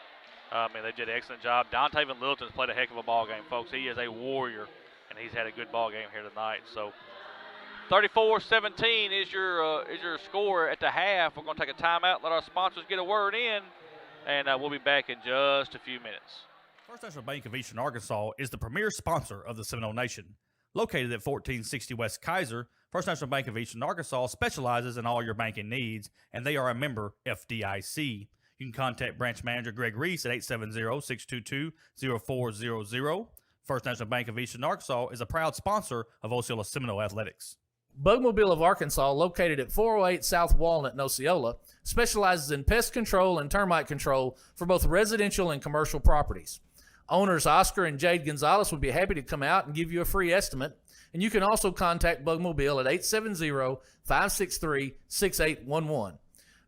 I mean, they did an excellent job. Dontavian Littleton's played a heck of a ball game, folks. He is a warrior, and he's had a good ball game here tonight. So 34-17 is your score at the half. We're going to take a timeout, let our sponsors get a word in, and we'll be back in just a few minutes. First National Bank of Eastern Arkansas is the premier sponsor of the Seminole Nation. Located at 1460 West Kaiser, First National Bank of Eastern Arkansas specializes in all your banking needs, and they are a member FDIC. You can contact branch manager Greg Reese at 870-622-0400. First National Bank of Eastern Arkansas is a proud sponsor of Osceola Seminole Athletics. Bugmobile of Arkansas, located at 408 South Walnut in Osceola, specializes in pest control and termite control for both residential and commercial properties. Owners Oscar and Jade Gonzalez would be happy to come out and give you a free estimate, and you can also contact Bugmobile at 870-563-6811.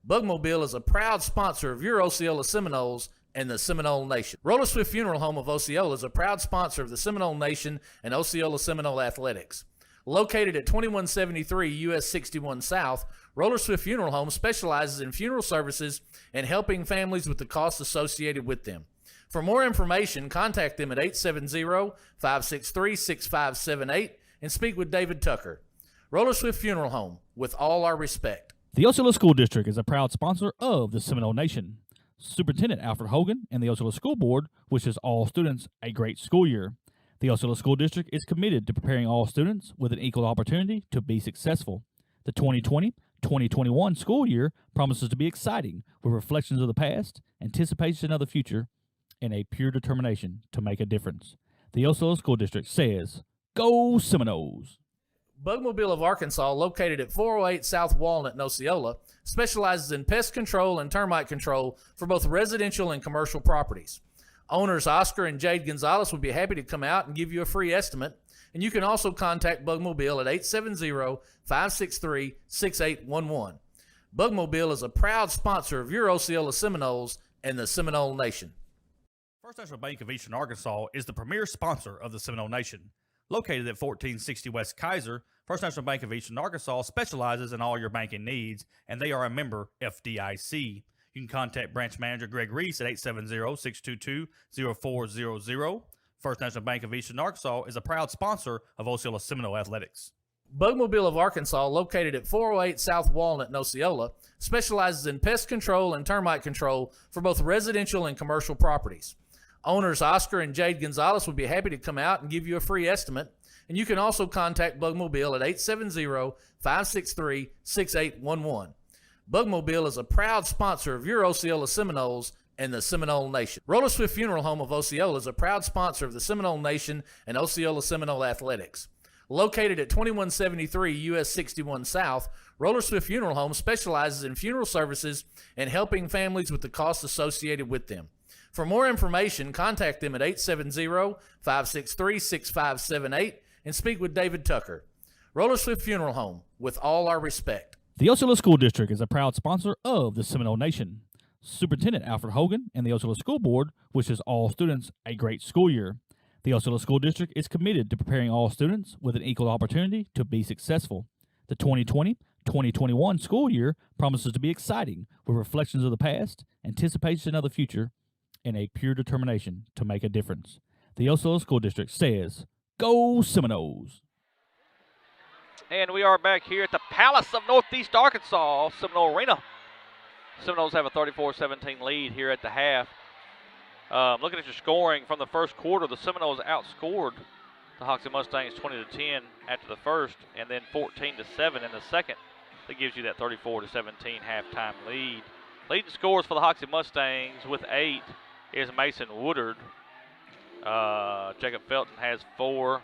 Bugmobile is a proud sponsor of your Osceola Seminoles and the Seminole Nation. Roller Swift Funeral Home of Osceola is a proud sponsor of the Seminole Nation and Osceola Seminole Athletics. Located at 2173 US 61 South, Roller Swift Funeral Home specializes in funeral services and helping families with the costs associated with them. For more information, contact them at 870-563-6578 and speak with David Tucker. Roller Swift Funeral Home, with all our respect. The Osceola School District is a proud sponsor of the Seminole Nation. Superintendent Alfred Hogan and the Osceola School Board wishes all students a great school year. The Osceola School District is committed to preparing all students with an equal opportunity to be successful. The 2020-2021 school year promises to be exciting with reflections of the past, anticipation of the future, and a pure determination to make a difference. The Osceola School District says, Go Seminoles! Bugmobile of Arkansas, located at 408 South Walnut in Osceola, specializes in pest control and termite control for both residential and commercial properties. Owners Oscar and Jade Gonzalez would be happy to come out and give you a free estimate, and you can also contact Bugmobile at 870-563-6811. Bugmobile is a proud sponsor of your Osceola Seminoles and the Seminole Nation. First National Bank of Eastern Arkansas is the premier sponsor of the Seminole Nation. Located at 1460 West Kaiser, First National Bank of Eastern Arkansas specializes in all your banking needs, and they are a member FDIC. You can contact branch manager Greg Reese at 870-622-0400. First National Bank of Eastern Arkansas is a proud sponsor of Osceola Seminole Athletics. Bugmobile of Arkansas, located at 408 South Walnut in Osceola, specializes in pest control and termite control for both residential and commercial properties. Owners Oscar and Jade Gonzalez would be happy to come out and give you a free estimate, and you can also contact Bugmobile at 870-563-6811. Bugmobile is a proud sponsor of your Osceola Seminoles and the Seminole Nation. Roller Swift Funeral Home of Osceola is a proud sponsor of the Seminole Nation and Osceola Seminole Athletics. Located at 2173 US 61 South, Roller Swift Funeral Home specializes in funeral services and helping families with the costs associated with them. For more information, contact them at 870-563-6578 and speak with David Tucker. Roller Swift Funeral Home, with all our respect. The Osceola School District is a proud sponsor of the Seminole Nation. Superintendent Alfred Hogan and the Osceola School Board wishes all students a great school year. The Osceola School District is committed to preparing all students with an equal opportunity to be successful. The 2020-2021 school year promises to be exciting with reflections of the past, anticipation of the future, and a pure determination to make a difference. The Osceola School District says, "Go Seminoles!" And we are back here at the Palace of Northeast Arkansas, Seminole Arena. Seminoles have a 34-17 lead here at the half. Looking at your scoring from the first quarter, the Seminoles outscored the Hoxie Mustangs 20-10 after the first, and then 14-7 in the second. That gives you that 34-17 halftime lead. Leading scores for the Hoxie Mustangs with 8 is Mason Woodard. Jacob Felton has 4.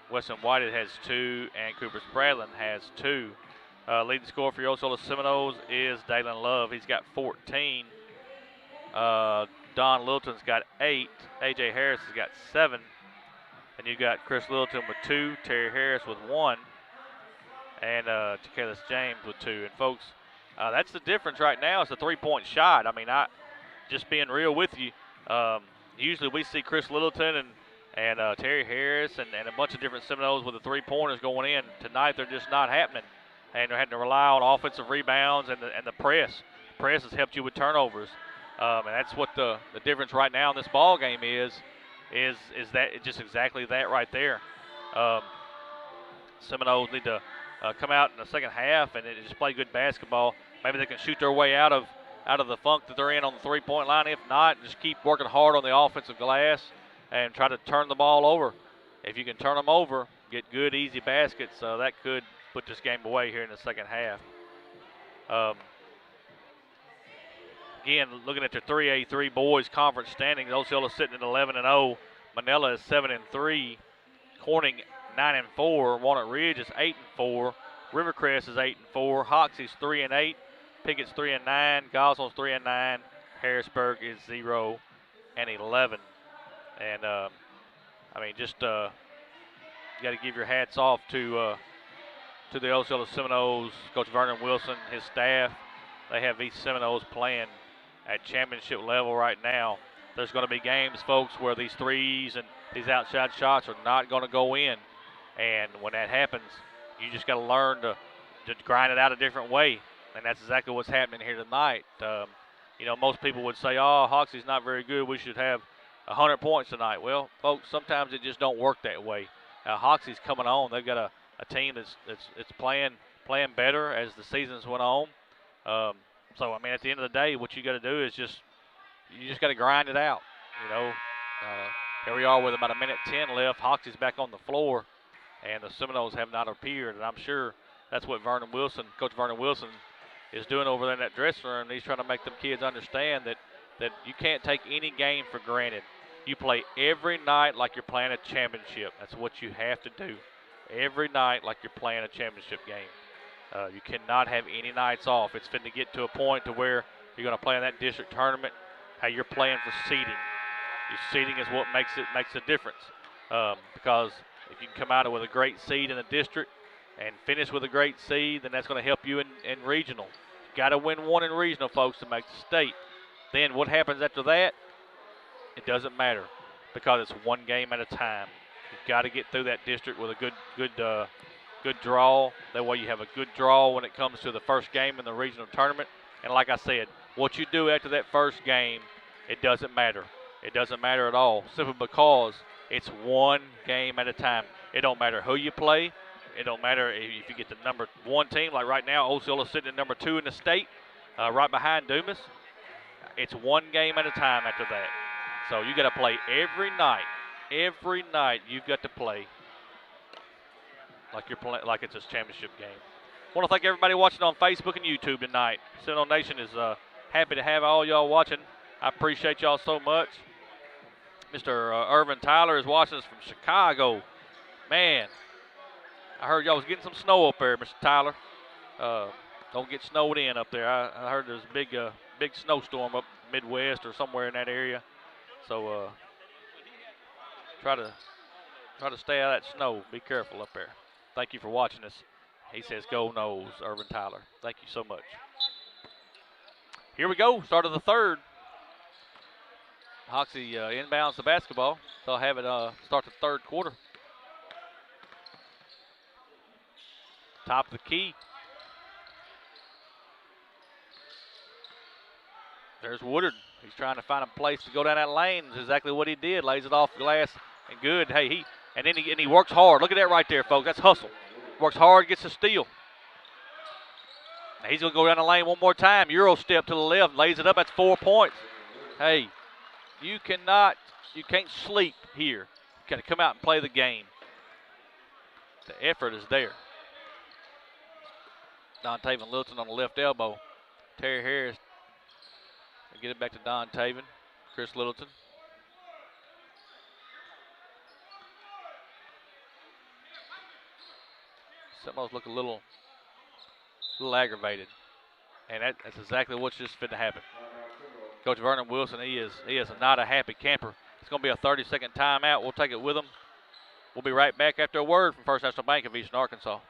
Weston Whitehead has 2, and Cooper Spradlin has 2. Leading scorer for your Osceola Seminoles is Dalen Love. He's got 14. Don Littleton's got 8. A.J. Harris has got 7. And you got Chris Littleton with 2, Terry Harris with 1, and Jacalus James with 2. And folks, that's the difference right now. It's a 3-point shot. I mean, just being real with you, usually we see Chris Littleton and Terry Harris and a bunch of different Seminoles with the 3-pointers going in. Tonight, they're just not happening. And they're having to rely on offensive rebounds and the press. Press has helped you with turnovers. And that's what the difference right now in this ball game is that it's just exactly that right there. Seminoles need to come out in the second half and just play good basketball. Maybe they can shoot their way out of the funk that they're in on the 3-point line. If not, just keep working hard on the offensive glass and try to turn the ball over. If you can turn them over, get good, easy baskets, that could put this game away here in the second half. Again, looking at your 3A3 boys conference standings, Osceola sitting at 11-0. Manila is 7-3. Corning 9-4. Walnut Ridge is 8-4. Rivercrest is 8-4. Hoxie's 3-8. Pickett's 3-9. Gosling's 3-9. Harrisburg is 0-11. And I mean, just you got to give your hats off to the Osceola Seminoles, Coach Vernon Wilson, his staff. They have these Seminoles playing at championship level right now. There's going to be games, folks, where these threes and these outside shots are not going to go in. And when that happens, you just got to learn to grind it out a different way. And that's exactly what's happening here tonight. Most people would say, oh, Hoxie's not very good. We should have 100 points tonight. Well, folks, sometimes it just don't work that way. Hoxie's coming on. They've got a team that's playing better as the seasons went on. So, I mean, at the end of the day, what you got to do is you just got to grind it out. Here we are with about 1:10 left. Hoxie's back on the floor, and the Seminoles have not appeared. And I'm sure that's what Coach Vernon Wilson, is doing over there in that dressing room. He's trying to make them kids understand that you can't take any game for granted. You play every night like you're playing a championship. That's what you have to do. Every night like you're playing a championship game. You cannot have any nights off. It's fitting to get to a point to where you're going to play in that district tournament. How you're playing for seeding. Your seeding is what makes a difference. Because if you can come out with a great seed in the district and finish with a great seed, then that's going to help you in regional. You got to win one in regional, folks, to make the state. Then what happens after that? It doesn't matter because it's one game at a time. You've got to get through that district with a good draw. That way you have a good draw when it comes to the first game in the regional tournament. And like I said, what you do after that first game, it doesn't matter. It doesn't matter at all, simply because it's one game at a time. It don't matter who you play. It don't matter if you get the number 1 team. Like right now, Osceola's sitting at number 2 in the state, right behind Dumas. It's one game at a time after that. So you got to play every night. Every night you've got to play like it's a championship game. I want to thank everybody watching on Facebook and YouTube tonight. Seminole Nation is happy to have all y'all watching. I appreciate y'all so much. Mr. Irvin Tyler is watching us from Chicago. Man, I heard y'all was getting some snow up there, Mr. Tyler. Don't get snowed in up there. I heard there's a big snowstorm up Midwest or somewhere in that area. So try to stay out of that snow. Be careful up there. Thank you for watching us. He says, go Noles, Irvin Tyler. Thank you so much. Here we go, start of the third. Hoxie inbounds the basketball. They'll have it start the third quarter. Top of the key. There's Woodard. He's trying to find a place to go down that lane. That's exactly what he did. Lays it off the glass and good. Hey, he works hard. Look at that right there, folks. That's hustle. Works hard, gets a steal. Now he's going to go down the lane one more time. Euro step to the left, lays it up. That's 4 points. Hey, you can't sleep here. You got to come out and play the game. The effort is there. Don Taven Littleton on the left elbow. Terry Harris. Get it back to Don Taven. Chris Littleton. Seminoles look a little aggravated. And that's exactly what's just fit to happen. Coach Vernon Wilson, he is not a happy camper. It's going to be a 30-second timeout. We'll take it with him. We'll be right back after a word from First National Bank of Eastern Arkansas.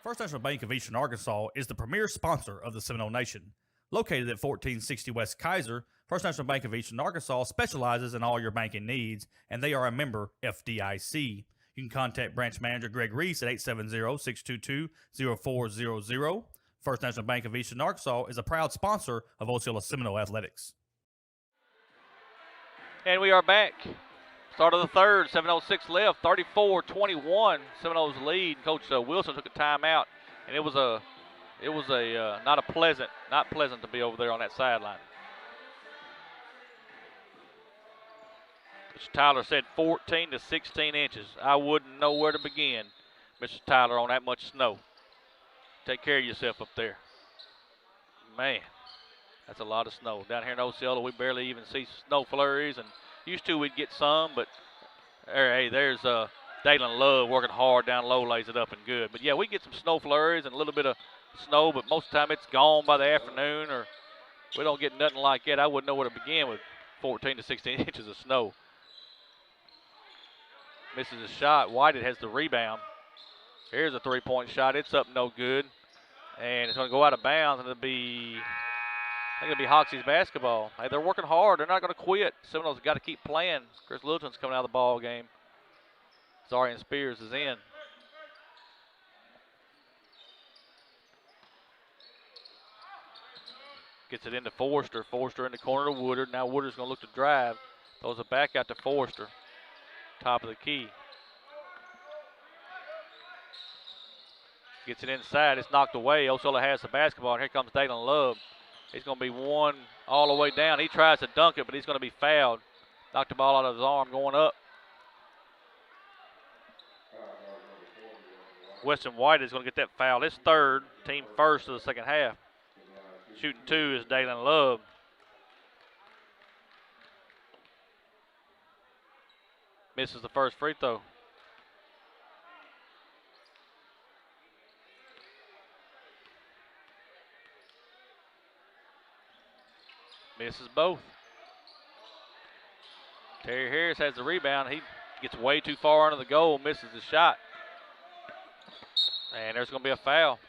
First National Bank of Eastern Arkansas is the premier sponsor of the Seminole Nation. Located at 1460 West Kaiser, First National Bank of Eastern Arkansas specializes in all your banking needs, and they are a member FDIC. You can contact Branch Manager Greg Reese at 870-622-0400. First National Bank of Eastern Arkansas is a proud sponsor of Osceola Seminole Athletics. And we are back. Start of the third, 7:06 left, 34-21. Seminoles lead. Coach Wilson took a timeout, and it was not pleasant to be over there on that sideline. Mr. Tyler said 14 to 16 inches. I wouldn't know where to begin, Mr. Tyler, on that much snow. Take care of yourself up there. Man, that's a lot of snow. Down here in Osceola, we barely even see snow flurries, and used to we'd get some, but hey, there's Dalen Love working hard down low, lays it up and good. But yeah, we get some snow flurries and a little bit of snow, but most of the time it's gone by the afternoon, or we don't get nothing like that. I wouldn't know where to begin with 14 to 16 inches of snow. Misses a shot. Whited has the rebound. Here's a three-point shot. It's up no good. And it's going to go out of bounds, and it'll be Hoxie's basketball. Hey, they're working hard. They're not going to quit. Seminoles have got to keep playing. Chris Littleton's coming out of the ball game. Zarian Spears is in. Gets it into Forrester. Forrester in the corner to Woodard. Now Woodard's going to look to drive. Throws it back out to Forrester. Top of the key. Gets it inside. It's knocked away. Osceola has the basketball. And here comes Dalen Love. He's going to be one all the way down. He tries to dunk it, but he's going to be fouled. Knocked the ball out of his arm going up. Weston White is going to get that foul. His third, team first of the second half. Shooting two is Dalen Love. Misses the first free throw. Misses both. Terry Harris has the rebound. He gets way too far under the goal, misses the shot. And there's going to be a foul.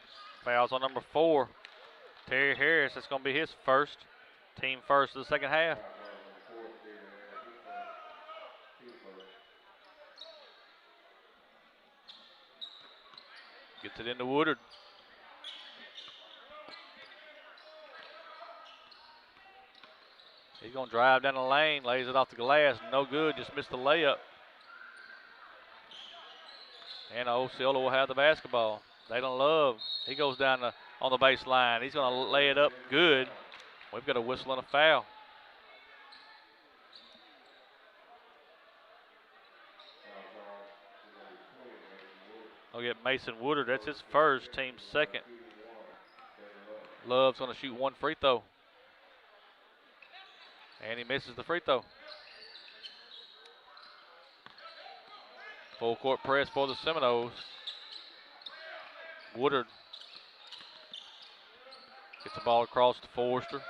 Foul's on number 4. Terry Harris, that's going to be his first. Team first of the second half. Gets it into Woodard. He's going to drive down the lane, lays it off the glass, no good, just missed the layup. And Osceola will have the basketball. Dalen Love, he goes down on the baseline. He's going to lay it up good. We've got a whistle and a foul. I'll get Mason Woodard. That's his first, team second. Love's going to shoot one free throw. And he misses the free throw. Full court press for the Seminoles. Woodard gets the ball across to Forrester.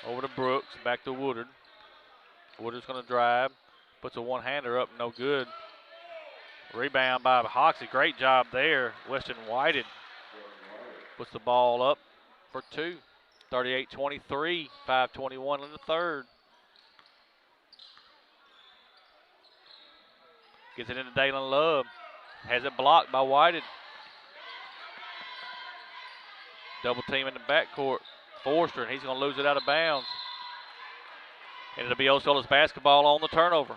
Over to Brooks, back to Woodard. Woodard's going to drive. Puts a one-hander up, no good. Rebound by Hoxie. Great job there. Weston Whited puts the ball up for 2. 38-23, 5:21 in the third. Gets it into Dalen Love. Has it blocked by Whited. Double team in the backcourt. Forster, and he's going to lose it out of bounds. And it'll be Osceola's basketball on the turnover.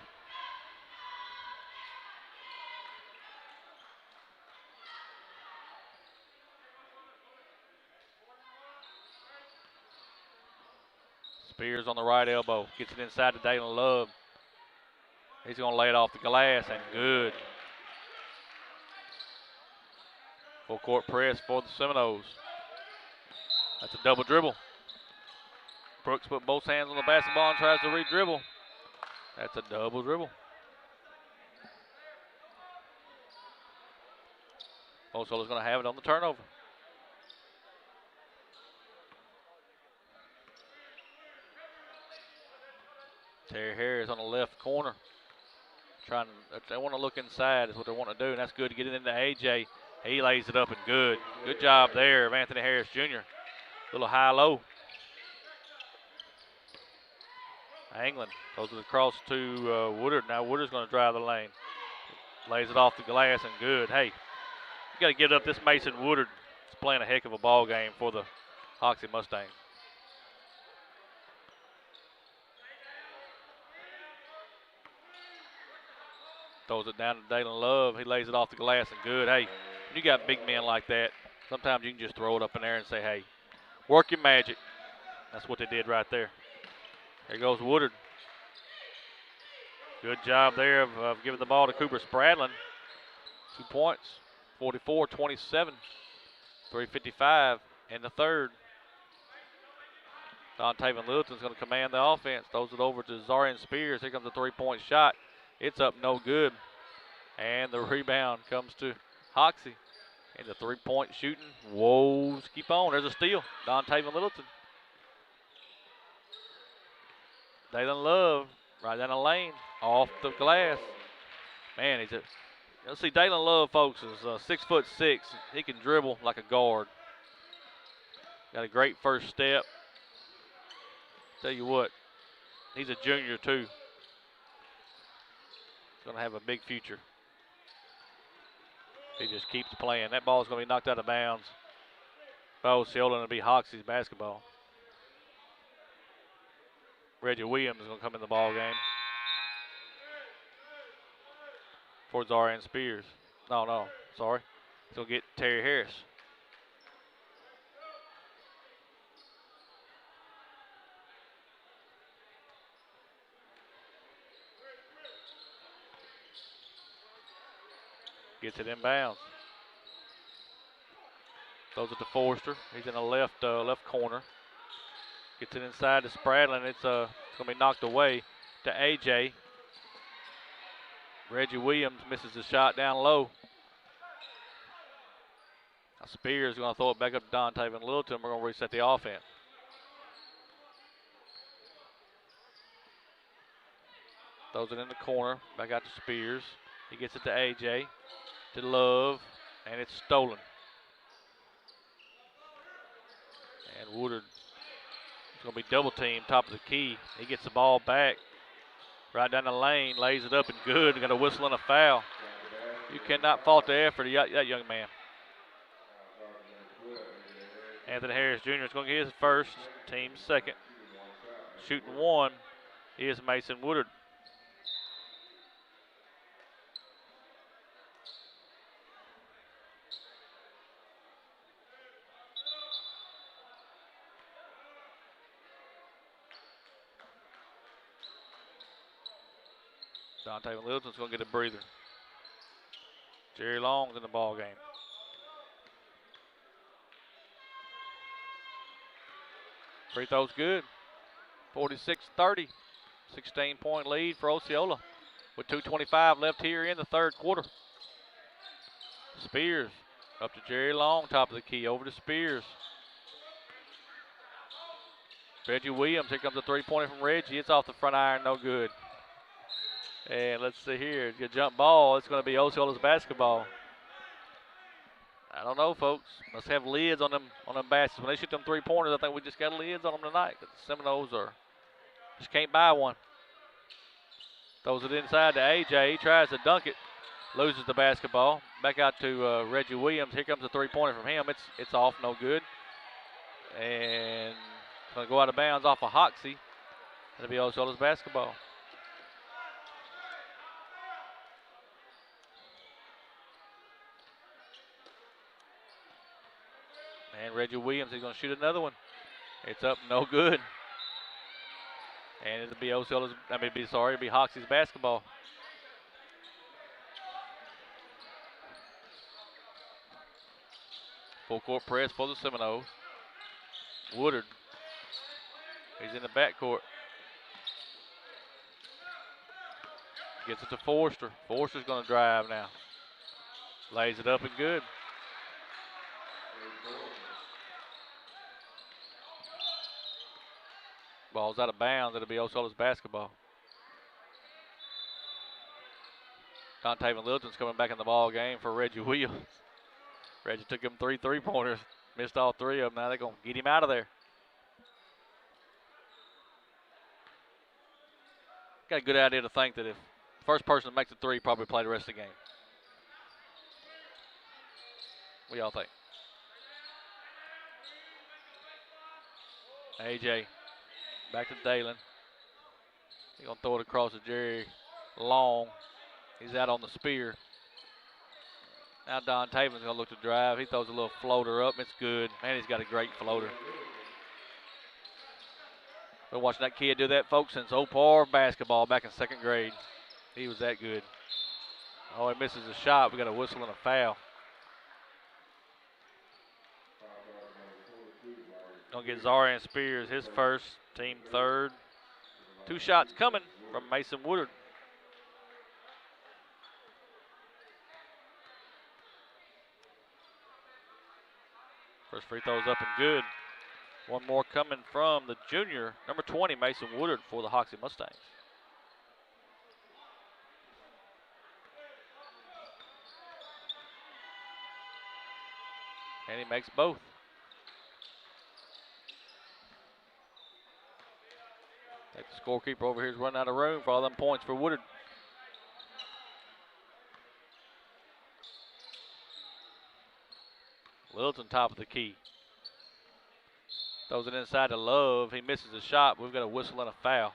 Spears on the right elbow. Gets it inside to Dalen Love. He's going to lay it off the glass, and good. Full court press for the Seminoles. That's a double dribble. Brooks put both hands on the basketball and tries to re-dribble. That's a double dribble. Osceola's going to have it on the turnover. Terry Harris on the left corner. They want to look inside is what they want to do, and that's good to get it into AJ. He lays it up and good. Good job there of Anthony Harris Jr. Little high-low. Anglin goes across to Woodard. Now Woodard's going to drive the lane. Lays it off the glass and good. Hey, you got to give it up. This Mason Woodard is playing a heck of a ball game for the Hoxie Mustangs. Throws it down to Dalen Love. He lays it off the glass and good. Hey, when you got big men like that, sometimes you can just throw it up in there and say, hey, work your magic. That's what they did right there. Here goes Woodard. Good job there of giving the ball to Cooper Spradlin. 2 points, 44-27, 3:55 in the third. Dontavian Littleton's going to command the offense. Throws it over to Zarian Spears. Here comes a three-point shot. It's up no good. And the rebound comes to Hoxie. And the three-point shooting woes keep on. There's a steal. Dontavian Littleton. Dalen Love right down the lane. Off the glass. Man, let's see, Dalen Love, folks, is 6'6". He can dribble like a guard. Got a great first step. Tell you what, he's a junior too. He's going to have a big future. He just keeps playing. That ball is going to be knocked out of bounds by Osceola, and it'll be Hoxie's basketball. Reggie Williams is going to come in the ball game for Zarian Spears. No, sorry. He's going to get Terry Harris. Gets it inbounds. Throws it to Forster. He's in the left corner. Gets it inside to Spradlin. It's going to be knocked away to AJ. Reggie Williams misses the shot down low. Now Spears is going to throw it back up to Dontavian Littleton. We're going to reset the offense. Throws it in the corner. Back out to Spears. He gets it to AJ. To Love. And it's stolen. And Woodard is going to be double teamed top of the key. He gets the ball back. Right down the lane. Lays it up and good. Got a whistle and a foul. You cannot fault the effort of that young man. Anthony Harris Jr. is going to get his first. Team second. Shooting one is Mason Woodard. Dontavian Littleton's going to get a breather. Jerry Long's in the ball game. Free throw's good. 46-30. 16-point lead for Osceola with 2:25 left here in the third quarter. Spears up to Jerry Long, top of the key, over to Spears. Reggie Williams, here comes a three-pointer from Reggie. It's off the front iron, no good. And let's see here, a jump ball. It's going to be Osceola's basketball. I don't know, folks. Must have lids on them baskets. When they shoot them three-pointers, I think we just got lids on them tonight. The Seminoles just can't buy one. Throws it inside to AJ. He tries to dunk it. Loses the basketball. Back out to Reggie Williams. Here comes a three-pointer from him. It's off, no good. And it's going to go out of bounds off of Hoxie. It'll be Osceola's basketball. And Reggie Williams is going to shoot another one. It's up, no good. And it'll be it'll be Hoxie's basketball. Full court press for the Seminoles. Woodard. He's in the backcourt. Gets it to Forster. Forster's going to drive now. Lays it up and good. Ball's out of bounds. It'll be Osceola's basketball. Dontavian Littleton's coming back in the ball game for Reggie Williams. Reggie took him 3 3-pointers. Missed all 3 of them. Now they're going to get him out of there. Got a good idea to think that if the first person that makes a 3 probably play the rest of the game. What y'all think? AJ. Back to Dalen. He's going to throw it across to Jerry Long. He's out on the spear. Now Don Taven's going to look to drive. He throws a little floater up. It's good. Man, he's got a great floater. Been watching that kid do that, folks, since Opar basketball back in 2nd grade. He was that good. Oh, he misses a shot. We got a whistle and a foul. Gonna get Zarian Spears his first, team 3rd. 2 shots coming from Mason Woodard. First free throw's up and good. One more coming from the junior, number 20, Mason Woodard for the Hoxie Mustangs. And he makes both. The scorekeeper over here is running out of room for all them points for Woodard. Littleton top of the key. Throws it inside to Love. He misses a shot. We've got a whistle and a foul.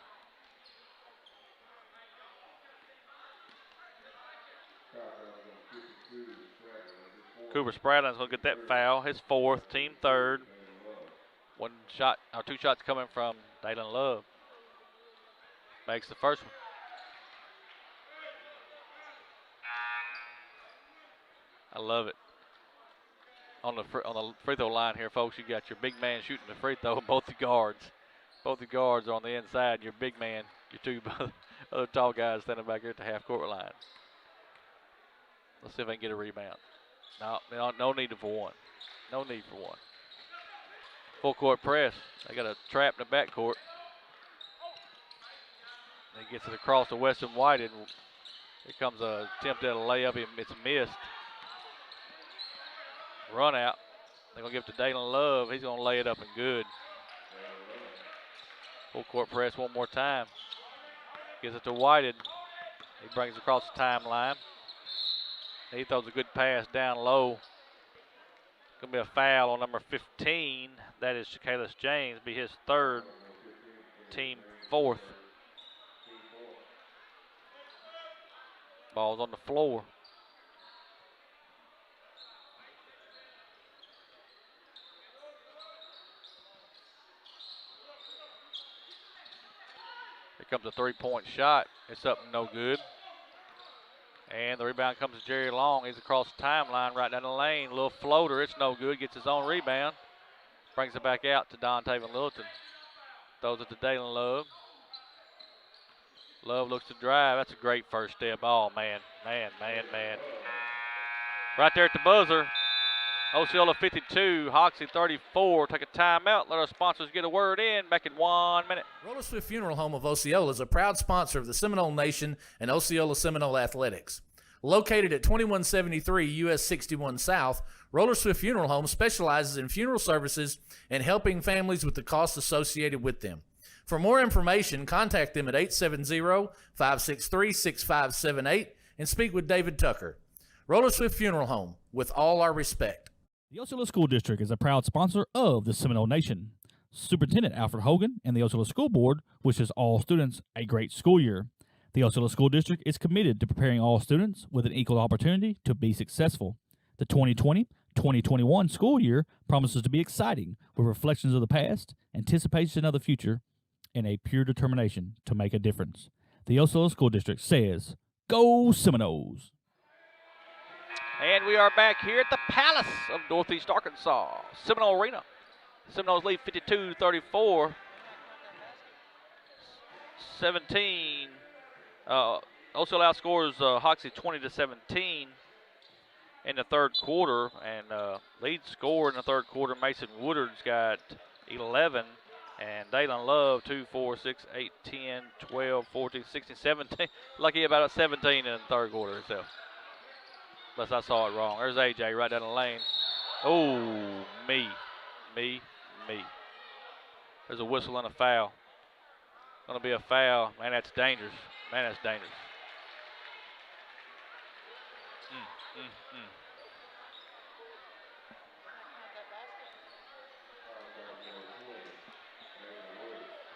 Cooper Spradlin's going to get that foul. His 4th, team 3rd. 2 shots coming from Dalen Love. Makes the first one. I love it. On the free throw line here, folks, you got your big man shooting the free throw. Both the guards are on the inside. Your big man, your 2 other tall guys standing back here at the half-court line. Let's see if I can get a rebound. No need for one. No need for one. Full court press. They got a trap in the backcourt. He gets it across to Weston White, and here comes a attempt at a layup. It's missed. Run out. They're going to give it to Dalen Love. He's going to lay it up and good. Full court press one more time. Gives it to Whited. He brings it across the timeline. He throws a good pass down low. Going to be a foul on number 15. That is Shaqualis James. Be his 3rd, team 4th. Ball's on the floor. Here comes a 3-point shot. It's up and no good. And the rebound comes to Jerry Long. He's across the timeline right down the lane. Little floater. It's no good. Gets his own rebound. Brings it back out to Dontavian Littleton. Throws it to Dalen Love. Love looks to drive. That's a great first step. Oh, man. Right there at the buzzer. Osceola 52, Hoxie 34. Take a timeout. Let our sponsors get a word in. Back in 1 minute. Roller Swift Funeral Home of Osceola is a proud sponsor of the Seminole Nation and Osceola Seminole Athletics. Located at 2173 US 61 South, Roller Swift Funeral Home specializes in funeral services and helping families with the costs associated with them. For more information, contact them at 870-563-6578 and speak with David Tucker. Roller Swift Funeral Home, with all our respect. The Osceola School District is a proud sponsor of the Seminole Nation. Superintendent Alfred Hogan and the Osceola School Board wishes all students a great school year. The Osceola School District is committed to preparing all students with an equal opportunity to be successful. The 2020-2021 school year promises to be exciting with reflections of the past, anticipation of the future, and a pure determination to make a difference. The Osceola School District says, Go Seminoles! And we are back here at the Palace of Northeast Arkansas, Seminole Arena. Seminoles lead 52-34. 17. Osceola outscores Hoxie 20-17 in the third quarter, and lead scorer in the third quarter, Mason Woodard's got 11, and Dalen Love 2, 4, 6, 8, 10, 12, 14, 16, 17. Lucky about 17 in the third quarter himself. Unless I saw it wrong. There's AJ right down the lane. Oh, me. There's a whistle and a foul. Gonna be a foul. Man, that's dangerous.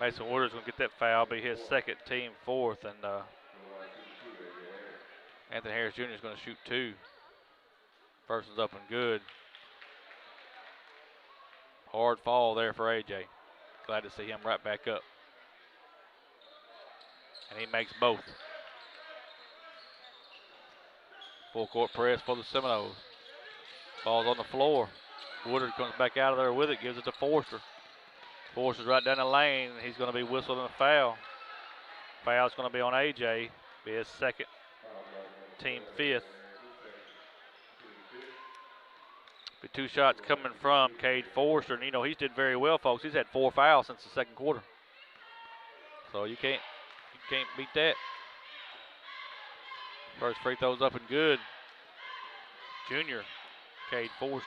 Mason Woodard's gonna get that foul, be his second, team fourth, and Anthony Harris Jr. is gonna shoot 2. First one's up and good. Hard fall there for AJ. Glad to see him right back up. And he makes both. Full court press for the Seminoles. Ball's on the floor. Woodard comes back out of there with it, gives it to Forster. Forster's right down the lane. He's going to be whistled in a foul. Foul's going to be on AJ. Be his second, team fifth. Be 2 shots coming from Cade Forster. And, you know, he's did very well, folks. He's had 4 fouls since the second quarter. So you can't beat that. First free throw's up and good. Junior, Cade Forster.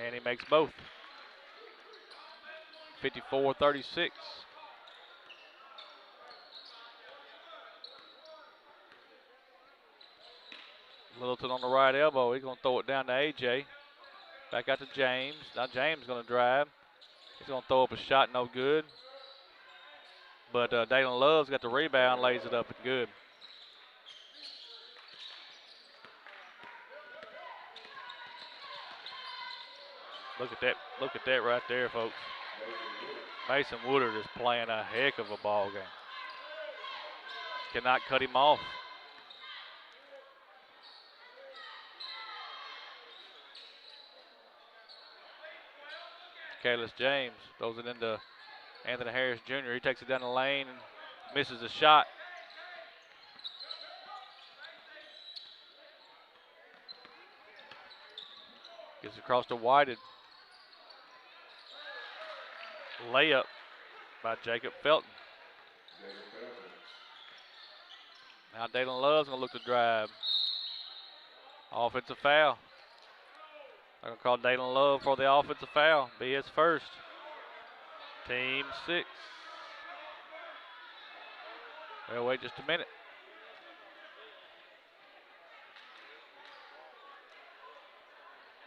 And he makes both. 54-36. Littleton on the right elbow. He's going to throw it down to AJ. Back out to James. Now James going to drive. He's going to throw up a shot, no good. But Dalen Love's got the rebound, lays it up and good. Look at that right there, folks. Mason Woodard is playing a heck of a ball game. Cannot cut him off. Kalis James throws it into Anthony Harris Jr. He takes it down the lane and misses the shot. Gets across to Whited. Layup by Jacob Felton. Now Dalen Love's going to look to drive. Offensive foul. They're going to call Dalen Love for the offensive foul. Be his first. Team 6. Well, wait just a minute.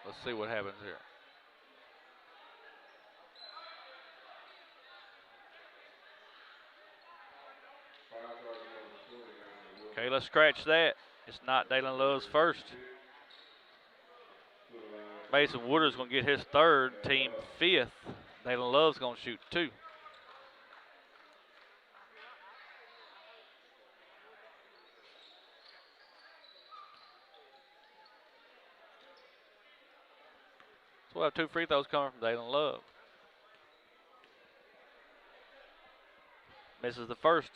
Let's see what happens here. Okay, let's scratch that. It's not Dalen Love's first. Mason Woodard's going to get his third, team 5th. Dalen Love's going to shoot 2. So we'll have 2 free throws coming from Dalen Love. Misses the first.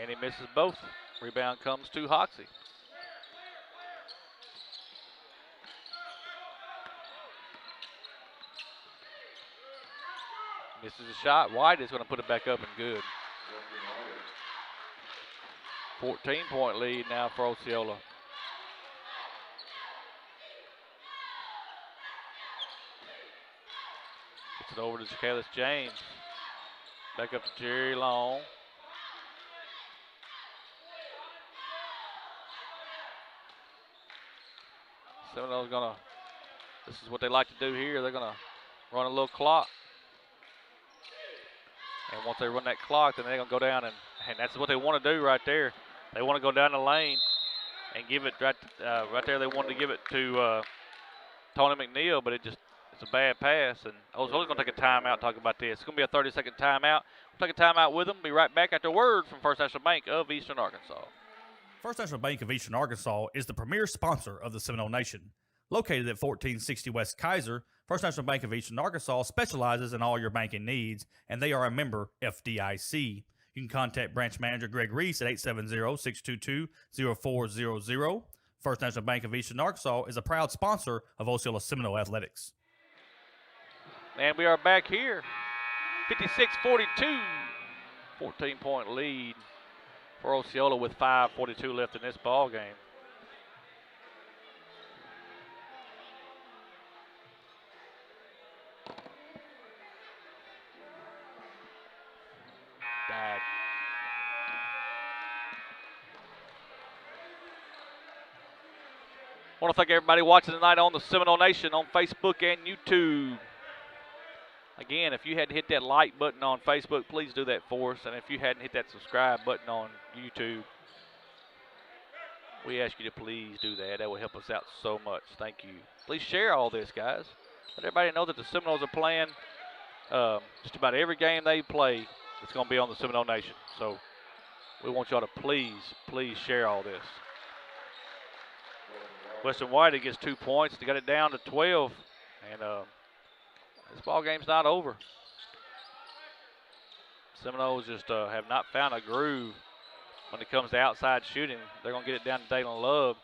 And he misses both. Rebound comes to Hoxie. Misses a shot. White is going to put it back up and good. 14-point lead now for Osceola. Gets it over to Jacalus James. Back up to Jerry Long. Seminoles gonna, this is what they like to do here. They're gonna run a little clock. And once they run that clock, then they're gonna go down and that's what they want to do right there. They want to go down the lane and give it right there. They wanted to give it to Tony McNeil, but it's a bad pass. And Osceola's gonna take a timeout. Talk about this. It's gonna be a 30-second timeout. We'll take a timeout with them. Be right back after word from First National Bank of Eastern Arkansas. First National Bank of Eastern Arkansas is the premier sponsor of the Seminole Nation. Located at 1460 West Kaiser, First National Bank of Eastern Arkansas specializes in all your banking needs, and they are a member FDIC. You can contact Branch Manager Greg Reese at 870-622-0400. First National Bank of Eastern Arkansas is a proud sponsor of Osceola Seminole Athletics. And we are back here. 56-42. 14-point lead for Osceola with 5:42 left in this ball game. Bad. I want to thank everybody watching tonight on the Seminole Nation on Facebook and YouTube. Again, if you hadn't hit that like button on Facebook, please do that for us. And if you hadn't hit that subscribe button on YouTube, we ask you to please do that. That will help us out so much. Thank you. Please share all this, guys. Let everybody know that the Seminoles are playing just about every game they play. It's going to be on the Seminole Nation. So we want y'all to please share all this. Weston White gets 2 points. They got it down to 12. And this ball game's not over. Seminoles just have not found a groove when it comes to outside shooting. They're going to get it down to Dalen Love.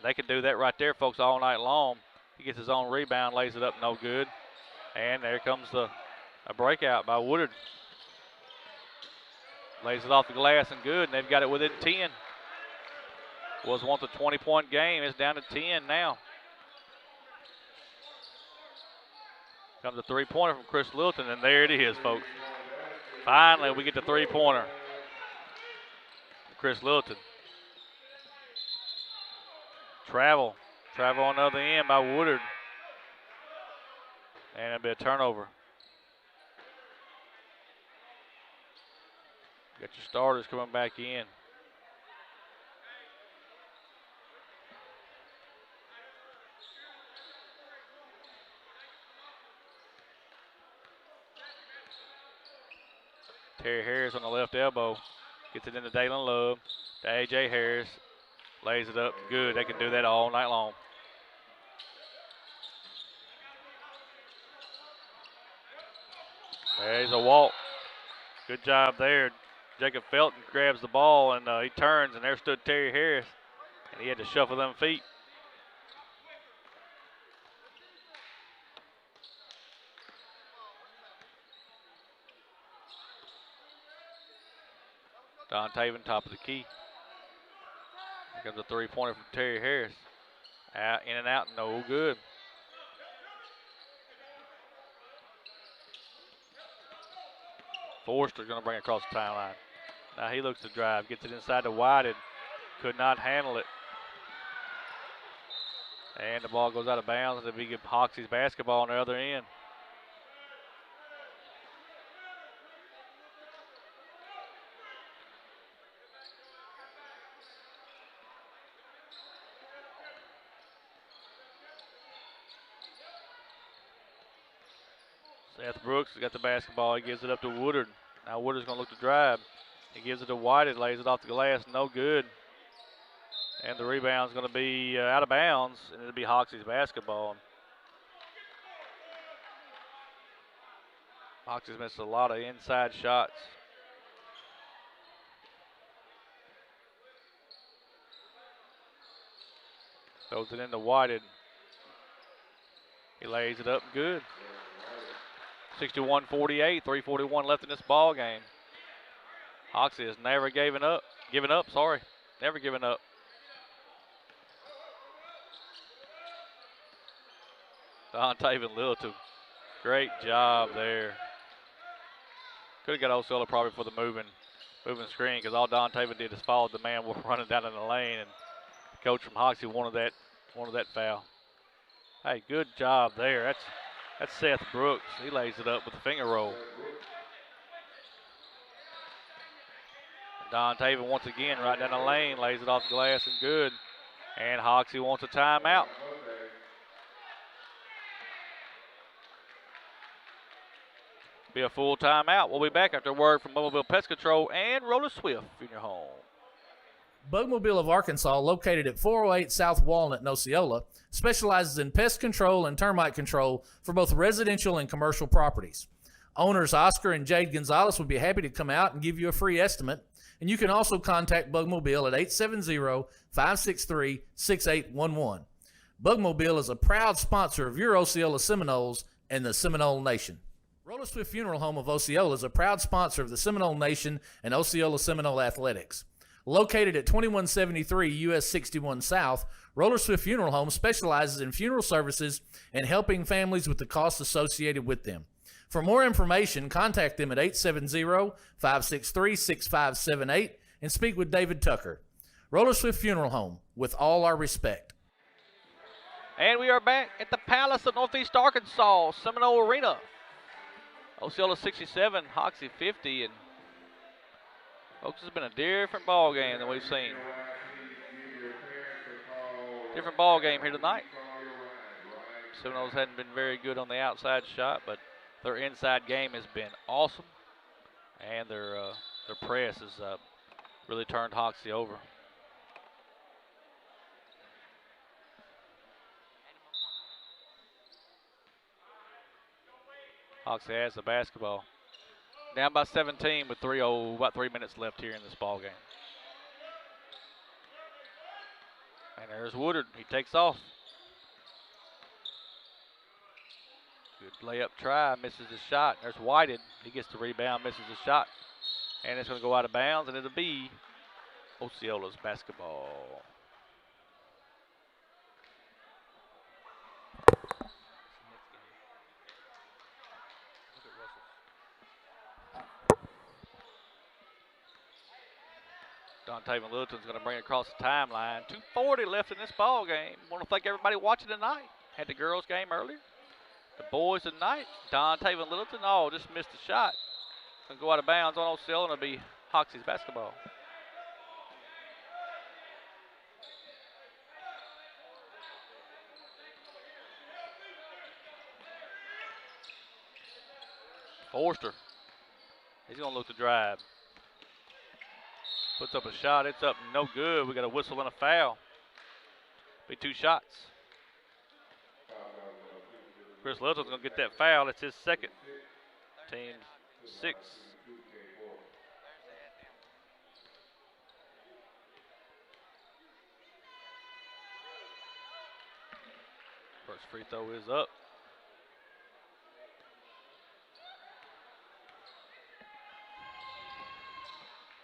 They can do that right there, folks, all night long. He gets his own rebound, lays it up, no good. And there comes a breakout by Woodard. Lays it off the glass and good, and they've got it within 10. Was once a 20-point game. It's down to 10 now. Comes a three-pointer from Chris Lilton, and there it is, folks. Finally, we get the three-pointer. Chris Lilton. Travel on the other end by Woodard. And it'll be a turnover. Got your starters coming back in. Terry Harris on the left elbow. Gets it into Dalen Love. To A.J. Harris. Lays it up. Good. They can do that all night long. There's a walk. Good job there. Jacob Felton grabs the ball, and he turns, and there stood Terry Harris. And he had to shuffle them feet. Don Taven, top of the key. Here comes a three-pointer from Terry Harris. Out, in and out, no good. Forster's going to bring it across the timeline. Now he looks to drive, gets it inside to White, and could not handle it. And the ball goes out of bounds. It'll be Hoxie's basketball on the other end. Seth Brooks got the basketball. He gives it up to Woodard. Now Woodard's going to look to drive. He gives it to White. It lays it off the glass. No good. And the rebound's going to be out of bounds, and it'll be Hoxie's basketball. Hoxie's missed a lot of inside shots. Throws it into Whited. He lays it up good. 61-48, 3:41 left in this ball game. Hoxie has never given up. Never given up. Dontaven Littleton, great job there. Could have got Osceola probably for the moving screen, because all Dontaven did is follow the man running down in the lane, and the coach from Hoxie wanted that foul. Hey, good job there. That's Seth Brooks. He lays it up with a finger roll. Dontaven once again right down the lane, lays it off the glass and good. And Hoxie wants a timeout. Be a full timeout. We'll be back after a word from Mobile Pest Control and Roller Swift in your home. Bugmobile of Arkansas, located at 408 South Walnut in Osceola, specializes in pest control and termite control for both residential and commercial properties. Owners Oscar and Jade Gonzalez would be happy to come out and give you a free estimate, and you can also contact Bugmobile at 870-563-6811. Bugmobile is a proud sponsor of your Osceola Seminoles and the Seminole Nation. Roller Swift Funeral Home of Osceola is a proud sponsor of the Seminole Nation and Osceola Seminole Athletics. Located at 2173 US 61 South, Roller Swift Funeral Home specializes in funeral services and helping families with the costs associated with them. For more information, contact them at 870-563-6578 and speak with David Tucker. Roller Swift Funeral Home, with all our respect. And we are back at the Palace of Northeast Arkansas, Seminole Arena. Osceola 67, Hoxie 50, and folks, it's been a different ball game than we've seen. Different ball game here tonight. Seminoles hadn't been very good on the outside shot, but their inside game has been awesome, and their press has really turned Hoxie over. Hoxie has the basketball. Down by 17 with about 3 minutes left here in this ball game. And there's Woodard. He takes off. Good layup try. Misses the shot. There's Whited. He gets the rebound. Misses the shot. And it's going to go out of bounds, and it'll be Osceola's basketball. Dontaven Littleton's going to bring it across the timeline. 2:40 left in this ball game. Want to thank everybody watching tonight. Had the girls game earlier. The boys tonight. Dontaven Littleton, just missed the shot. Going to go out of bounds on Osceola, and it'll be Hoxie's basketball. Forster. He's going to look to drive. Puts up a shot. It's up no good. We got a whistle and a foul. Be 2 shots. Chris Littleton's going to get that foul. It's his second. Team 6. First free throw is up.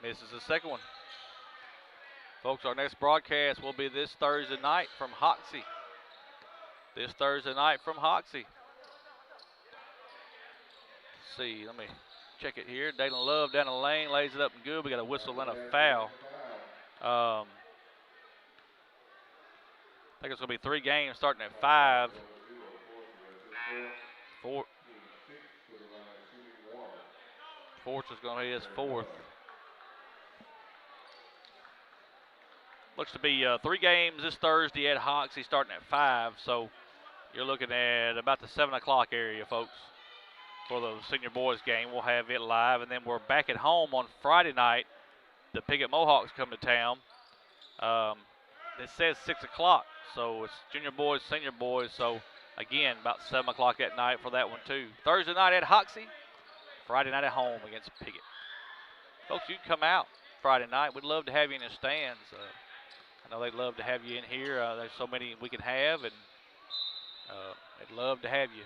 Misses the second one. Folks, our next broadcast will be this Thursday night from Hoxie. Let's see, let me check it here. Dalen Love down the lane, lays it up and good. We got a whistle and a foul. I think it's going to be 3 games starting at 5. Forster's going to be his 4th. Looks to be 3 games this Thursday at Hoxie starting at 5. So you're looking at about the 7 o'clock area, folks, for the senior boys game. We'll have it live, and then we're back at home on Friday night. The Piggott Mohawks come to town. It says 6 o'clock, so it's junior boys, senior boys. So, again, about 7 o'clock at night for that one, too. Thursday night at Hoxie, Friday night at home against Piggott. Folks, you can come out Friday night. We'd love to have you in the stands. I know they'd love to have you in here. There's so many we can have, and they'd love to have you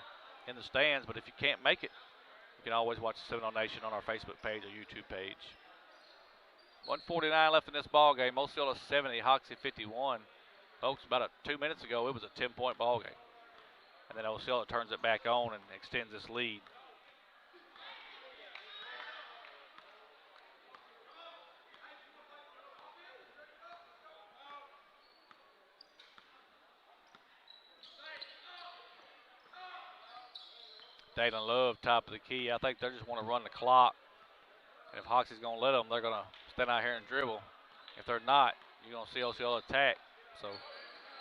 in the stands. But if you can't make it, you can always watch the Seminole Nation on our Facebook page or YouTube page. 1:49 left in this ball game. Osceola 70, Hoxie 51. Folks, about 2 minutes ago, it was a 10-point ball game. And then Osceola turns it back on and extends this lead. Dayton Love, top of the key. I think they just want to run the clock. And if Hoxie's going to let them, they're going to stand out here and dribble. If they're not, you're going to see Osceola attack. So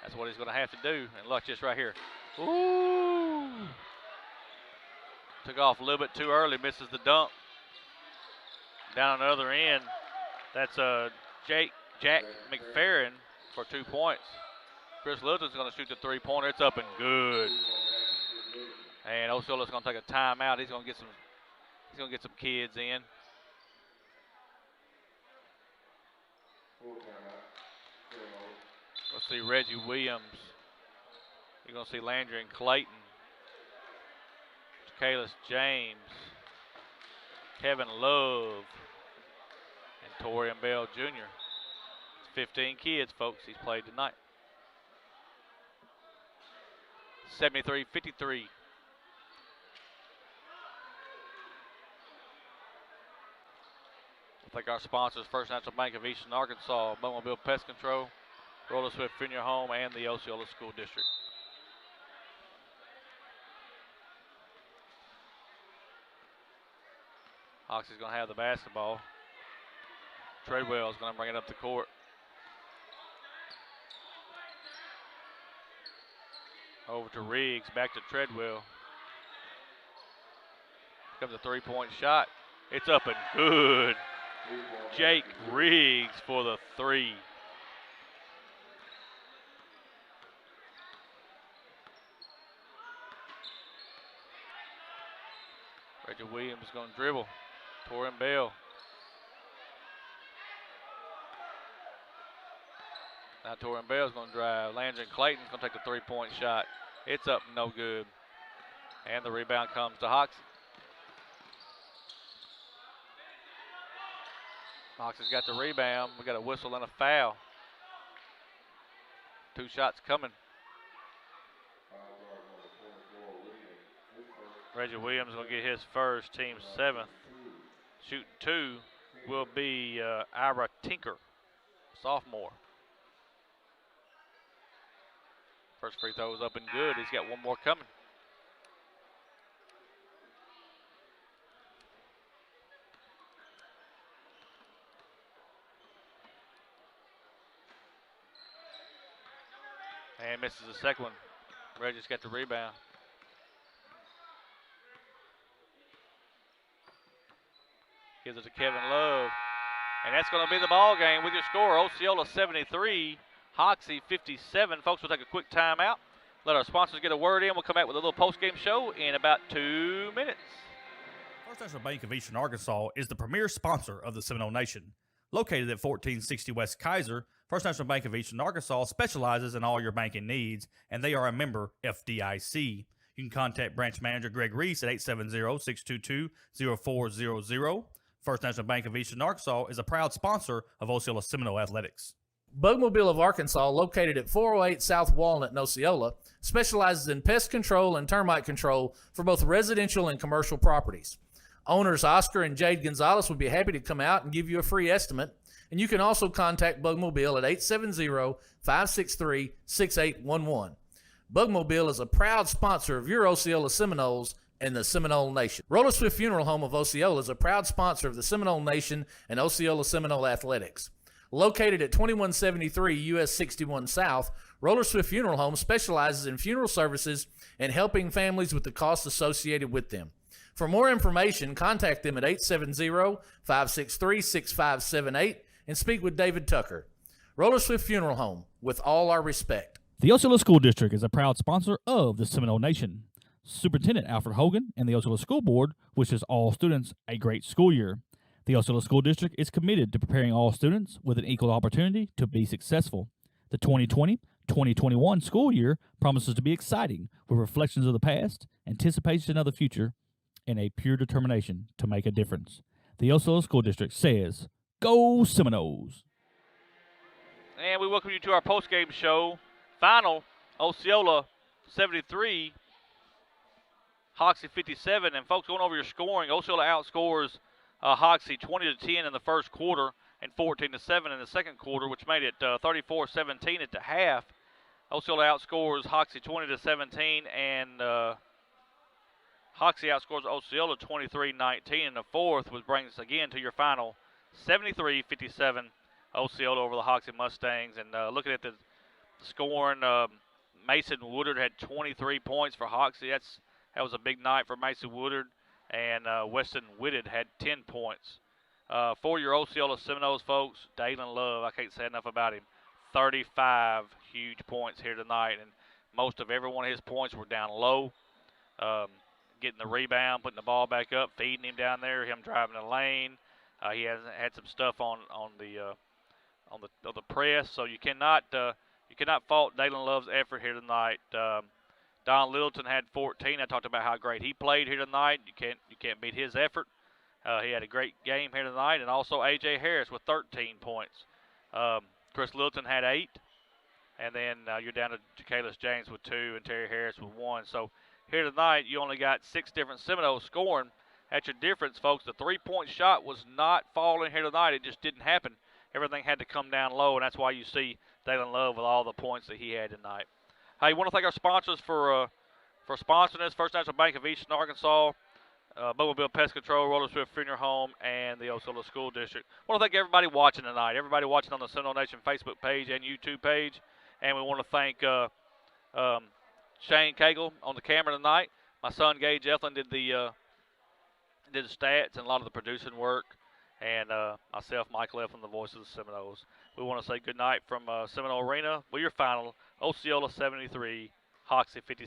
that's what he's going to have to do. And look, just right here. Ooh! Took off a little bit too early, misses the dunk. Down on the other end, that's Jack McFerrin for 2 points. Chris Littleton's going to shoot the three-pointer. It's up and good. And Osceola's going to take a timeout. He's going to get some kids in. Let's see Reggie Williams. You're going to see Landry and Clayton. Kalis James. Kevin Love. And Torian Bell Jr. 15 kids, folks, he's played tonight. 73-53. Thank our sponsors, First National Bank of Eastern Arkansas, Boatmobile Pest Control, Roller Swift Funeral Home, and the Osceola School District. Hoxie's going to have the basketball. Treadwell is going to bring it up the court. Over to Riggs, back to Treadwell. Comes a three-point shot. It's up and good. Jake Riggs for the three. Reggie Williams is going to dribble. Torian Bell. Now Torian Bell is going to drive. Landry and Clayton's going to take the three-point shot. It's up, no good. And the rebound comes to Hoxie. Hoxie's got the rebound. We got a whistle and a foul. 2 shots coming. Reggie Williams will get his first, team 7th. Shooting 2 will be Ira Tinker, sophomore. First free throw is up and good. He's got one more coming. And misses the second one. Reggie's got the rebound. Gives it to Kevin Love. And that's going to be the ball game with your score. Osceola 73, Hoxie 57. Folks, we'll take a quick timeout. Let our sponsors get a word in. We'll come back with a little post-game show in about 2 minutes. First National Bank of Eastern Arkansas is the premier sponsor of the Seminole Nation. Located at 1460 West Kaiser, First National Bank of Eastern Arkansas specializes in all your banking needs, and they are a member FDIC. You can contact branch manager Greg Reese at 870-622-0400. First National Bank of Eastern Arkansas is a proud sponsor of Osceola Seminole Athletics. Boatmobile of Arkansas, located at 408 South Walnut in Osceola, specializes in pest control and termite control for both residential and commercial properties. Owners Oscar and Jade Gonzalez would be happy to come out and give you a free estimate, and you can also contact Boatmobile at 870-563-6811. Boatmobile is a proud sponsor of your Osceola Seminoles and the Seminole Nation. Roller Swift Funeral Home of Osceola is a proud sponsor of the Seminole Nation and Osceola Seminole Athletics. Located at 2173 US 61 South, Roller Swift Funeral Home specializes in funeral services and helping families with the costs associated with them. For more information, contact them at 870-563-6578 and speak with David Tucker. Roller Swift Funeral Home, with all our respect. The Osceola School District is a proud sponsor of the Seminole Nation. Superintendent Alfred Hogan and the Osceola School Board wishes all students a great school year. The Osceola School District is committed to preparing all students with an equal opportunity to be successful. The 2020-2021 school year promises to be exciting with reflections of the past, anticipation of the future, and a pure determination to make a difference. The Osceola School District says, Go Seminoles! And we welcome you to our post-game show. Final, Osceola 73, Hoxie 57. And folks, going over your scoring, Osceola outscores Hoxie 20-10 in the first quarter and 14-7 in the second quarter, which made it 34-17 at the half. Osceola outscores Hoxie 20-17, and Hoxie outscores Osceola 23-19 in the fourth, which brings us again to your final 73-57 Osceola over the Hoxie Mustangs. And looking at the scoring, Mason Woodard had 23 points for Hoxie. That was a big night for Mason Woodard. And Weston Whitted had 10 points. For your Osceola Seminoles, folks, Dalen Love, I can't say enough about him. 35 huge points here tonight, and most of every one of his points were down low. Getting the rebound, putting the ball back up, feeding him down there, him driving the lane. He has had some stuff on the press, so you cannot fault Dalen Love's effort here tonight. Don Littleton had 14. I talked about how great he played here tonight. You can't beat his effort. He had a great game here tonight, and also A.J. Harris with 13 points. Chris Littleton had 8, and then you're down to Jakalis James with 2 and Terry Harris with 1. So here tonight, you only got 6 different Seminoles scoring. That's your difference, folks. The three-point shot was not falling here tonight. It just didn't happen. Everything had to come down low, and that's why you see Dalen Love with all the points that he had tonight. Hey, want to thank our sponsors for sponsoring this. First National Bank of Eastern Arkansas, Mobile Pest Control, Roller Swift Funeral Home, and the Osceola School District. I want to thank everybody watching tonight, everybody watching on the Seminole Nation Facebook page and YouTube page. And we want to thank Shane Cagle on the camera tonight. My son, Gage Ethlin, did the stats and a lot of the producing work. And myself, Michael Ethlin, the voice of the Seminoles. We want to say good night from Seminole Arena. We're your final, Osceola 73, Hoxie 56.